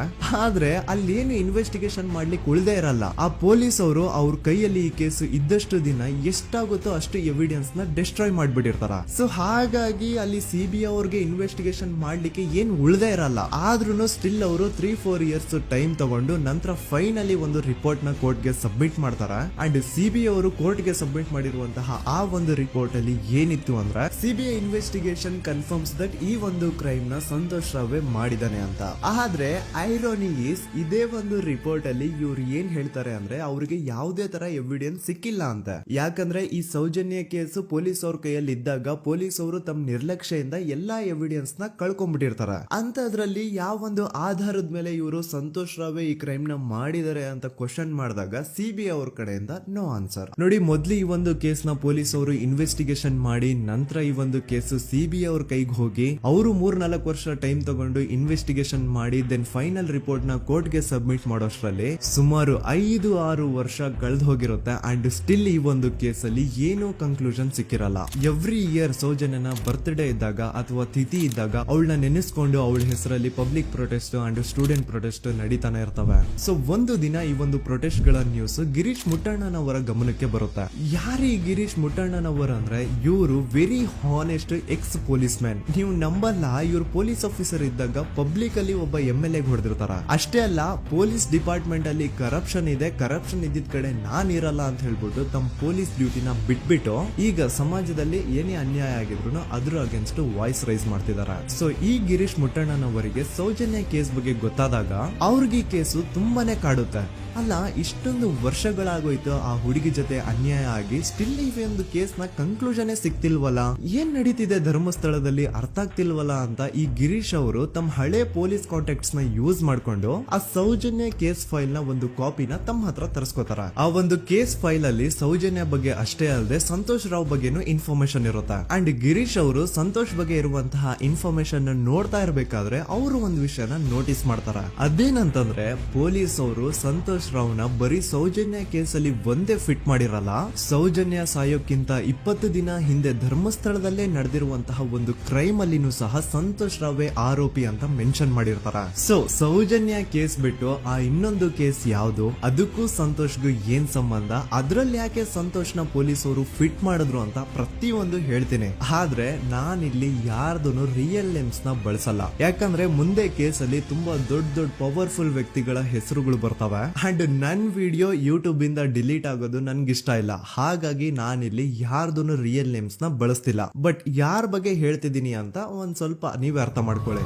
ಆದ್ರೆ ಅಲ್ಲೇನು ಇನ್ವೆಸ್ಟಿಗೇಷನ್ ಮಾಡ್ಲಿಕ್ಕೆ ಉಳ್ದೇ ಇರಲ್ಲ. ಆ ಪೊಲೀಸ್ ಅವರು ಅವ್ರ ಕೈಯಲ್ಲಿ ಈ ಕೇಸು ಇದ್ದಷ್ಟು ದಿನ ಎಷ್ಟಾಗುತ್ತೋ ಅಷ್ಟು ಎವಿಡೆನ್ಸ್ ನ ಡಿಸ್ಟ್ರಾಯ್ ಮಾಡ್ಬಿಟ್ಟಿರ್ತಾರ. ಸೊ ಹಾಗಾಗಿ ಅಲ್ಲಿ ಸಿಬಿಐ ಅವ್ರಿಗೆ ಇನ್ವೆಸ್ಟಿಗೇಷನ್ ಮಾಡ್ಲಿಕ್ಕೆ ಏನ್ ಉಳ್ದೇ ಇರಲ್ಲ. ಆದ್ರೂ ಸ್ಟಿಲ್ ಅವರು 3-4 ಇಯರ್ಸ್ ಟೈಮ್ ತಗೊಂಡು ನಂತರ ಫೈನಲಿ ಒಂದು ರಿಪೋರ್ಟ್ ನ ಕೋರ್ಟ್ ಗೆ ಸಬ್ಮಿಟ್ ಮಾಡ್ತಾರ. ಅಂಡ್ ಸಿಬಿಐ ಅವರು ಕೋರ್ಟ್ ಗೆ ಸಬ್ಮಿಟ್ ಮಾಡಿರುವಂತಹ ಆ ಒಂದು ರಿಪೋರ್ಟ್ ಅಲ್ಲಿ ಏನಿತ್ತು ಅಂದ್ರೆ ಸಿಬಿಐ ಇನ್ವೆಸ್ಟಿಗೇಷನ್ ಕನ್ಫರ್ಮ್ಸ್ ದಟ್ ಈ ಒಂದು ಕ್ರೈಮ್ ನ ಸಂತೋಷ್ ರಾವ್ ಮಾಡಿದಾನೆ ಅಂತ. ಆದ್ರೆ ಐರೋನಿ ಈಸ್ ಇದೇ ಒಂದು ರಿಪೋರ್ಟ್ ಅಲ್ಲಿ ಇವ್ರು ಏನ್ ಹೇಳ್ತಾರೆ ಅಂದ್ರೆ ಅವ್ರಿಗೆ ಯಾವುದೇ ತರ ಎವಿಡೆನ್ಸ್ ಸಿಕ್ಕಿಲ್ಲ ಅಂತ. ಯಾಕಂದ್ರೆ ಈ ಸೌಜನ್ಯ ಕೇಸು ಪೊಲೀಸ್ ಅವ್ರ ಕೈಯಲ್ಲಿ ಇದ್ದಾಗ ಪೊಲೀಸ್ ಅವರು ತಮ್ಮ ನಿರ್ಲಕ್ಷ್ಯದಿಂದ ಎಲ್ಲಾ ಎವಿಡೆನ್ಸ್ ನ ಕಳ್ಕೊಂಡ್ಬಿಟ್ಟಿರ್ತಾರ. ಅಂತದ್ರಲ್ಲಿ ಯಾವ ಒಂದು ಆಧಾರದ ಮೇಲೆ ಇವರು ಸಂತೋಷ್ ರಾವ್ ಈ ಕ್ರೈಮ್ ನ ಮಾಡಿದ್ದಾರೆ ಅಂತ ಕ್ವಶನ್ ಮಾಡಿದಾಗ ಸಿಬಿಐ ಅವ್ರ ಕಡೆಯಿಂದ ನೋ ಆನ್ಸರ್. ನೋಡಿ, ಮೊದ್ಲು ಈ ಒಂದು ಕೇಸ್ ನ ಪೊಲೀಸ್ ಅವರು ಇನ್ವೆಸ್ಟಿಗೇಷನ್ ಮಾಡಿ ನಂತರ ಈ ಒಂದು ಕೇಸು ಸಿಬಿಐ ಅವ್ರ ಕೈಗೆ ಹೋಗಿ ಅವರು 3-4 ವರ್ಷ ಟೈಮ್ ತಗೊಂಡು ಇನ್ವೆಸ್ಟಿಗೇಷನ್ ಮಾಡಿ ದೆನ್ ಫೈನಲ್ ರಿಪೋರ್ಟ್ ನ ಕೋರ್ಟ್ ಗೆ ಸಬ್ಮಿಟ್ ಮಾಡೋಷ್ಟ್ರಲ್ಲಿ ಸುಮಾರು 5-6 ವರ್ಷ ಕಳೆದು ಹೋಗಿರುತ್ತೆ. ಅಂಡ್ ಸ್ಟಿಲ್ ಈ ಒಂದು ಕೇಸ್ ಅಲ್ಲಿ ಏನೂ ಕನ್ಕ್ಲೂಷನ್ ಸಿಕ್ಕಿರಲ್ಲ. ಎವ್ರಿ ಇಯರ್ ಸೌಜನ್ಯನ ಬರ್ತ್ಡೇ ಇದ್ದಾಗ ಅಥವಾ ತಿಥಿ ಇದ್ದಾಗ ಅವಳನ್ನ ನೆನೆಸ್ಕೊಂಡು ಅವಳ ಹೆಸರಲ್ಲಿ public protest and student protest ನಡೀತಾನೆ ಇರ್ತವೆ. ಸೊ ಒಂದು ದಿನ ಈ ಒಂದು ಪ್ರೊಟೆಸ್ಟ್ ಗಳ ನ್ಯೂಸ್ ಗಿರೀಶ್ ಮುಟ್ಟಣ್ಣನವರ ಗಮನಕ್ಕೆ ಬರುತ್ತೆ. ಯಾರು ಈ ಗಿರೀಶ್ ಮುಟ್ಟಣ್ಣನವರ ಅಂದ್ರೆ ಇವರು very honest X police man. ನೀವು ನಂಬಲ್ಲ, ಇವ್ರು ಪೊಲೀಸ್ ಆಫೀಸರ್ ಇದ್ದಾಗ ಪಬ್ಲಿಕ್ ಅಲ್ಲಿ ಒಬ್ಬ MLA ಹೊಡೆದಿರ್ತಾರ. ಅಷ್ಟೇ ಅಲ್ಲ, ಪೊಲೀಸ್ ಡಿಪಾರ್ಟ್ಮೆಂಟ್ ಅಲ್ಲಿ ಕರಪ್ಷನ್ ಇದೆ, ಕರಪ್ಷನ್ ಇದ್ದಿದ್ ಕಡೆ ನಾನ್ ಇರಲ್ಲ ಅಂತ ಹೇಳ್ಬಿಟ್ಟು ತಮ್ಮ ಪೊಲೀಸ್ ಡ್ಯೂಟಿನ ಬಿಟ್ಬಿಟ್ಟು ಈಗ ಸಮಾಜದಲ್ಲಿ ಏನೇ ಅನ್ಯಾಯ ಆಗಿದ್ರು ಅದ್ರ ಅಗೇನ್ಸ್ಟ್ ವಾಯ್ಸ್ ರೈಸ್ ಮಾಡ್ತಿದಾರೆ. ಸೊ ಈ ಗಿರೀಶ್ ಮುಟ್ಟಣ್ಣನವರಿಗೆ ಸೌಜನ್ಯ ಕೇಸ್ ಬಗ್ಗೆ ಗೊತ್ತಾದಾಗ ಅವ್ರಿಗೆ ಈ ಕೇಸು ತುಂಬಾನೇ ಕಾಡುತ್ತೆ. ಅಲ್ಲ, ಇಷ್ಟೊಂದು ವರ್ಷಗಳಾಗೋಯ್ತು ಆ ಹುಡುಗಿ ಜೊತೆ ಅನ್ಯಾಯ ಆಗಿ, ಸ್ಟಿಲ್ ಈ ಒಂದು ಕೇಸ್ ನ ಕನ್ಕ್ಲೂಷನ್ ಸಿಕ್ತಿಲ್ವಲ್ಲ, ಏನ್ ನಡೀತಿದೆ ಧರ್ಮಸ್ಥಳದಲ್ಲಿ ಅರ್ಥ ಆಗ್ತಿಲ್ವಲ್ಲ ಅಂತ ಈ ಗಿರೀಶ್ ಅವರು ತಮ್ಮ ಹಳೆ ಪೊಲೀಸ್ ಕಾಂಟ್ಯಾಕ್ಟ್ಸ್ ನ ಯೂಸ್ ಮಾಡ್ಕೊಂಡು ಆ ಸೌಜನ್ಯ ಕೇಸ್ ಫೈಲ್ ನ ಒಂದು ಕಾಪಿನ ತಮ್ಮ ಹತ್ರ ತರಿಸ್ಕೋತಾರ. ಆ ಒಂದು ಕೇಸ್ ಫೈಲ್ ಅಲ್ಲಿ ಸೌಜನ್ಯ ಬಗ್ಗೆ ಅಷ್ಟೇ ಅಲ್ಲದೆ ಸಂತೋಷ್ ರಾವ್ ಬಗ್ಗೆನೂ ಇನ್ಫಾರ್ಮೇಶನ್ ಇರುತ್ತೆ. ಅಂಡ್ ಗಿರೀಶ್ ಅವರು ಸಂತೋಷ್ ಬಗ್ಗೆ ಇರುವಂತಹ ಇನ್ಫಾರ್ಮೇಶನ್ ನೋಡ್ತಾ ಇರ್ಬೇಕಾದ್ರೆ ಅವರು ಒಂದು ವಿಷಯನ ನೋಟಿಸ್ ಮಾಡ್ತಾರ. ಅದೇನಂತಂದ್ರೆ ಪೊಲೀಸ್ ಅವರು ಸಂತೋಷ್ ರಾವ್ನ ಬರೀ ಸೌಜನ್ಯ ಕೇಸಲ್ಲಿ ಒಂದೇ ಫಿಟ್ ಮಾಡಿರಲ್ಲ, ಸೌಜನ್ಯ ಸಾಯೋಕ್ಕಿಂತ 20 ದಿನ ಹಿಂದೆ ಧರ್ಮಸ್ಥಳದಲ್ಲೇ ನಡೆದಿರುವಂತಹ ಒಂದು ಕ್ರೈಮ್ ಅಲ್ಲಿನೂ ಸಹ ಸಂತೋಷ್ ರಾವ್ ಆರೋಪಿ ಅಂತ ಮೆನ್ಷನ್ ಮಾಡಿರ್ತಾರ. ಸೊ ಸೌಜನ್ಯ ಕೇಸ್ ಬಿಟ್ಟು ಆ ಇನ್ನೊಂದು ಕೇಸ್ ಯಾವುದು, ಅದಕ್ಕೂ ಸಂತೋಷ್ಗೂ ಏನ್ ಸಂಬಂಧ, ಅದ್ರಲ್ಲಿ ಯಾಕೆ ಸಂತೋಷ್ನ ಪೊಲೀಸ್ ಅವರು ಫಿಟ್ ಮಾಡಿದ್ರು ಅಂತ ಪ್ರತಿಯೊಂದು ಹೇಳ್ತೀನಿ. ಆದ್ರೆ ನಾನಿಲ್ಲಿ ಯಾರ್ದು ರಿಯಲ್ ನೇಮ್ಸ್ ನ ಬಳಸಲ್ಲ. ಯಾಕಂದ್ರೆ ಮುಂದೆ ಕೇಸಲ್ಲಿ ತುಂಬಾ ದೊಡ್ಡ ಪವರ್ಫುಲ್ ವ್ಯಕ್ತಿಗಳ ಹೆಸರುಗಳು ಬರ್ತವೆ. ಅಂಡ್ ನನ್ ವಿಡಿಯೋ ಯೂಟ್ಯೂಬ್ ಇಂದ ಡಿಲೀಟ್ ಆಗೋದು ನನ್ಗೆ ಇಷ್ಟ ಇಲ್ಲ. ಹಾಗಾಗಿ ನಾನಿಲ್ಲಿ ಯಾರ್ದು ರಿಯಲ್ ನೇಮ್ಸ್ ನ ಬಳಸ್ತಿಲ್ಲ. ಬಟ್ ಯಾರ ಬಗ್ಗೆ ಹೇಳ್ತಿದ್ದೀನಿ ಅಂತ ಒಂದ್ ಸ್ವಲ್ಪ ನೀವೇ ಅರ್ಥ ಮಾಡ್ಕೊಳ್ಳಿ.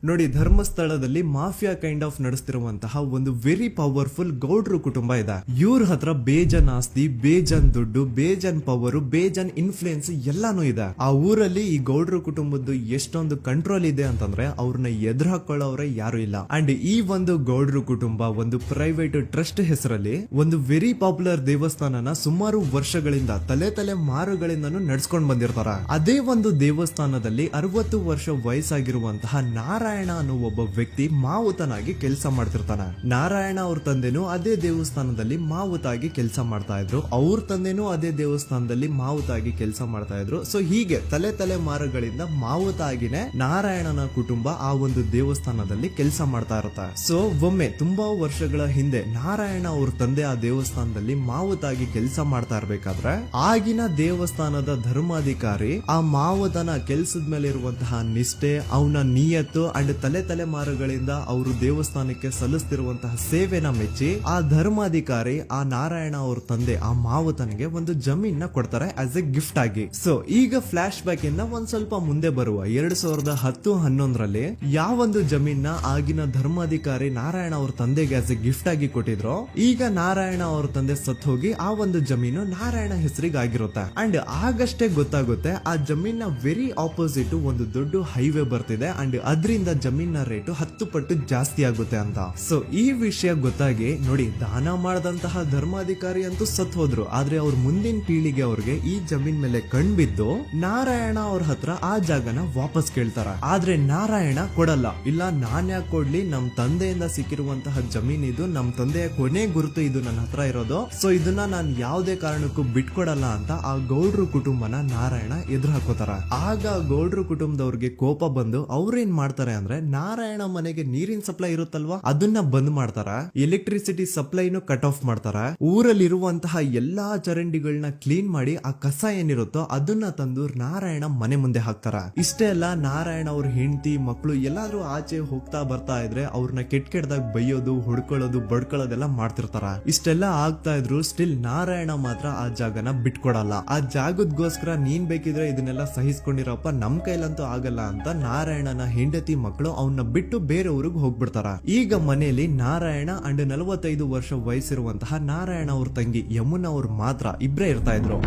ನೋಡಿ, ಧರ್ಮಸ್ಥಳದಲ್ಲಿ ಮಾಫಿಯಾ ಕೈಂಡ್ ಆಫ್ ನಡೆಸ್ತಿರುವಂತಹ ಒಂದು ವೆರಿ ಪವರ್ಫುಲ್ ಗೌಡ್ರು ಕುಟುಂಬ ಇದೆ. ಇವ್ರ ಹತ್ರ ಬೇಜನ್ ಆಸ್ತಿ, ಬೇಜನ್ ದುಡ್ಡು, ಬೇಜನ್ ಪವರ್, ಬೇಜನ್ ಇನ್ಫ್ಲೂಯೆನ್ಸ್ ಎಲ್ಲಾನು ಇದೆ. ಆ ಊರಲ್ಲಿ ಈ ಗೌಡ್ರು ಕುಟುಂಬದ್ದು ಎಷ್ಟೊಂದು ಕಂಟ್ರೋಲ್ ಇದೆ ಅಂತಂದ್ರೆ ಅವ್ರನ್ನ ಎದುರು ಹಾಕೊಳ್ಳೋರೆ ಯಾರು ಇಲ್ಲ. ಅಂಡ್ ಈ ಒಂದು ಗೌಡ್ರು ಕುಟುಂಬ ಒಂದು ಪ್ರೈವೇಟ್ ಟ್ರಸ್ಟ್ ಹೆಸರಲ್ಲಿ ಒಂದು ವೆರಿ ಪಾಪ್ಯುಲರ್ ದೇವಸ್ಥಾನನ ಸುಮಾರು ವರ್ಷಗಳಿಂದ ತಲೆ ಮಾರುಗಳಿಂದನೂ ನಡ್ಸ್ಕೊಂಡ್ ಬಂದಿರ್ತಾರ. ಅದೇ ಒಂದು ದೇವಸ್ಥಾನದಲ್ಲಿ 60 ವರ್ಷ ವಯಸ್ಸಾಗಿರುವಂತಹ ನಾರಾಯಣ ಅನ್ನೋ ಒಬ್ಬ ವ್ಯಕ್ತಿ ಮಾವುತನಾಗಿ ಕೆಲಸ ಮಾಡ್ತಿರ್ತಾನೆ. ನಾರಾಯಣ ಅವ್ರ ತಂದೆನೂ ಅದೇ ದೇವಸ್ಥಾನದಲ್ಲಿ ಮಾವುತಾಗಿ ಕೆಲಸ ಮಾಡ್ತಾ ಇದ್ರು, ಅವ್ರ ತಂದೆನೂ ಅದೇ ದೇವಸ್ಥಾನದಲ್ಲಿ ಮಾವುತಾಗಿ ಕೆಲಸ ಮಾಡ್ತಾ ಇದ್ರು. ಸೊ ಹೀಗೆ ತಲೆ ಮಾರುಗಳಿಂದ ಮಾವುತಾಗಿನೇ ನಾರಾಯಣನ ಕುಟುಂಬ ಆ ಒಂದು ದೇವಸ್ಥಾನದಲ್ಲಿ ಕೆಲಸ ಮಾಡ್ತಾ ಇರುತ್ತೆ. ಸೊ ಒಮ್ಮೆ ತುಂಬಾ ವರ್ಷಗಳ ಹಿಂದೆ ನಾರಾಯಣ ಅವ್ರ ತಂದೆ ಆ ದೇವಸ್ಥಾನದಲ್ಲಿ ಮಾವುತಾಗಿ ಕೆಲಸ ಮಾಡ್ತಾ ಇರ್ಬೇಕಾದ್ರೆ ಆಗಿನ ದೇವಸ್ಥಾನದ ಧರ್ಮಾಧಿಕಾರಿ ಆ ಮಾವುತನ ಕೆಲ್ಸದ ಮೇಲೆ ಇರುವಂತಹ ನಿಷ್ಠೆ, ಅವನ ನಿಯತ್ತು ಅಂಡ್ ತಲೆಮಾರುಗಳಿಂದ ಅವರು ದೇವಸ್ಥಾನಕ್ಕೆ ಸಲ್ಲಿಸ್ತಿರುವಂತಹ ಸೇವೆನ ಮೆಚ್ಚಿ ಆ ಧರ್ಮಾಧಿಕಾರಿ ಆ ನಾರಾಯಣ ಅವ್ರ ತಂದೆ ಆ ಮಾವುತನಿಗೆ ಒಂದು ಜಮೀನ್ ಕೊಡ್ತಾರೆ ಆಸ್ ಎ ಗಿಫ್ಟ್ ಆಗಿ. ಸೊ ಈಗ ಫ್ಲಾಶ್ ಬ್ಯಾಕ್ ಇಂದ ಒಂದ್ ಸ್ವಲ್ಪ ಮುಂದೆ ಬರುವ 2010-11ರಲ್ಲಿ ಯಾವೊಂದು ಜಮೀನ್ ಆಗಿನ ಧರ್ಮಾಧಿಕಾರಿ ನಾರಾಯಣ ಅವ್ರ ತಂದೆಗೆ ಆಸ್ ಎ ಗಿಫ್ಟ್ ಆಗಿ ಕೊಟ್ಟಿದ್ರು, ಈಗ ನಾರಾಯಣ ಅವ್ರ ತಂದೆ ಸತ್ ಹೋಗಿ ಆ ಒಂದು ಜಮೀನು ನಾರಾಯಣ ಹೆಸರಿಗೆ ಆಗಿರುತ್ತೆ. ಅಂಡ್ ಆಗಷ್ಟೇ ಗೊತ್ತಾಗುತ್ತೆ ಆ ಜಮೀನ್ ವೆರಿ ಆಪೋಸಿಟ್ ಒಂದು ದೊಡ್ಡ ಹೈವೇ ಬರ್ತಿದೆ ಅಂಡ್ ಅದರಿಂದ ಜಮೀನ್ ರೇಟು 10 ಪಟ್ಟು ಜಾಸ್ತಿ ಆಗುತ್ತೆ ಅಂತ. ಸೊ ಈ ವಿಷಯ ಗೊತ್ತಾಗಿ ನೋಡಿ ದಾನ ಮಾಡದಂತಹ ಧರ್ಮಾಧಿಕಾರಿ ಅಂತೂ ಸತ್ ಹೋದ್ರು, ಆದ್ರೆ ಅವ್ರ ಮುಂದಿನ ಪೀಳಿಗೆ ಅವ್ರಿಗೆ ಈ ಜಮೀನ್ ಮೇಲೆ ಕಣ್ಬಿದ್ದು ನಾರಾಯಣ ಅವ್ರ ಹತ್ರ ಆ ಜಾಗನ ವಾಪಸ್ ಕೇಳ್ತಾರ. ಆದ್ರೆ ನಾರಾಯಣ ಕೊಡಲ್ಲ. ಇಲ್ಲ ನಾನ್ ಯಾಕೆ ಕೊಡ್ಲಿ, ನಮ್ ತಂದೆಯಿಂದ ಸಿಕ್ಕಿರುವಂತಹ ಜಮೀನ್ ಇದು, ನಮ್ ತಂದೆಯ ಕೊನೆ ಗುರುತು ಇದು ನನ್ನ ಹತ್ರ ಇರೋದು, ಸೊ ಇದನ್ನ ನಾನ್ ಯಾವುದೇ ಕಾರಣಕ್ಕೂ ಬಿಟ್ಕೊಡಲ್ಲ ಅಂತ ಆ ಗೌಡ್ರು ಕುಟುಂಬನ ನಾರಾಯಣ ಎದುರು ಹಾಕೋತಾರ. ಆಗ ಗೌಡ್ರು ಕುಟುಂಬದವ್ರಿಗೆ ಕೋಪ ಬಂದು ಅವ್ರೇನ್ ಮಾಡ್ತಾರೆ ಅಂದ್ರೆ ನಾರಾಯಣ ಮನೆಗೆ ನೀರಿನ ಸಪ್ಲೈ ಇರುತ್ತಲ್ವಾ ಅದನ್ನ ಬಂದ್ ಮಾಡ್ತಾರ, ಎಲೆಕ್ಟ್ರಿಸಿಟಿ ಸಪ್ಲೈನು ಕಟ್ ಆಫ್ ಮಾಡ್ತಾರ, ಊರಲ್ಲಿರುವಂತಹ ಎಲ್ಲಾ ಚರಂಡಿಗಳನ್ನ ಕ್ಲೀನ್ ಮಾಡಿ ಆ ಕಸ ಏನಿರುತ್ತೋ ಅದನ್ನ ತಂದು ನಾರಾಯಣ ಮನೆ ಮುಂದೆ ಹಾಕ್ತಾರ. ಇಷ್ಟೇ ಅಲ್ಲ, ನಾರಾಯಣ ಅವ್ರ ಹೆಂಡತಿ ಮಕ್ಕಳು ಎಲ್ಲಾದ್ರೂ ಆಚೆ ಹೋಗ್ತಾ ಬರ್ತಾ ಇದ್ರೆ ಅವ್ರನ್ನ ಕೆಟ್ಟದಾಗ ಬೈಯೋದು, ಹೊಡ್ಕೊಳ್ಳೋದು, ಬಡ್ಕೊಳ್ಳೋದೆಲ್ಲ ಮಾಡ್ತಿರ್ತಾರ. ಇಷ್ಟೆಲ್ಲ ಆಗ್ತಾ ಇದ್ರು ಸ್ಟಿಲ್ ನಾರಾಯಣ ಮಾತ್ರ ಆ ಜಾಗನ ಬಿಟ್ಕೊಡಲ್ಲ. ಆ ಜಾಗದ್ಗೋಸ್ಕರ ನೀನ್ ಬೇಕಿದ್ರೆ ಇದನ್ನೆಲ್ಲ ಸಹಿಸ್ಕೊಂಡಿರಪ್ಪ, ನಮ್ ಕೈಲಂತೂ ಆಗಲ್ಲ ಅಂತ ನಾರಾಯಣನ ಹೆಂಡತಿ ಮಕ್ಕಳು ಅವನ್ನ ಬಿಟ್ಟು ಬೇರೆ ಊರಿಗೆ ಹೋಗ್ಬಿಡ್ತಾರ. ಈಗ ಮನೆಯಲ್ಲಿ ನಾರಾಯಣ ಅಂಡ್ 45 ವರ್ಷ ವಯಸ್ಸಿರುವಂತಹ ನಾರಾಯಣ ಅವ್ರ ತಂಗಿ ಯಮುನಾ ಅವ್ರು ಮಾತ್ರ ಇಬ್ರೇ ಇರ್ತಾ ಇದ್ರು.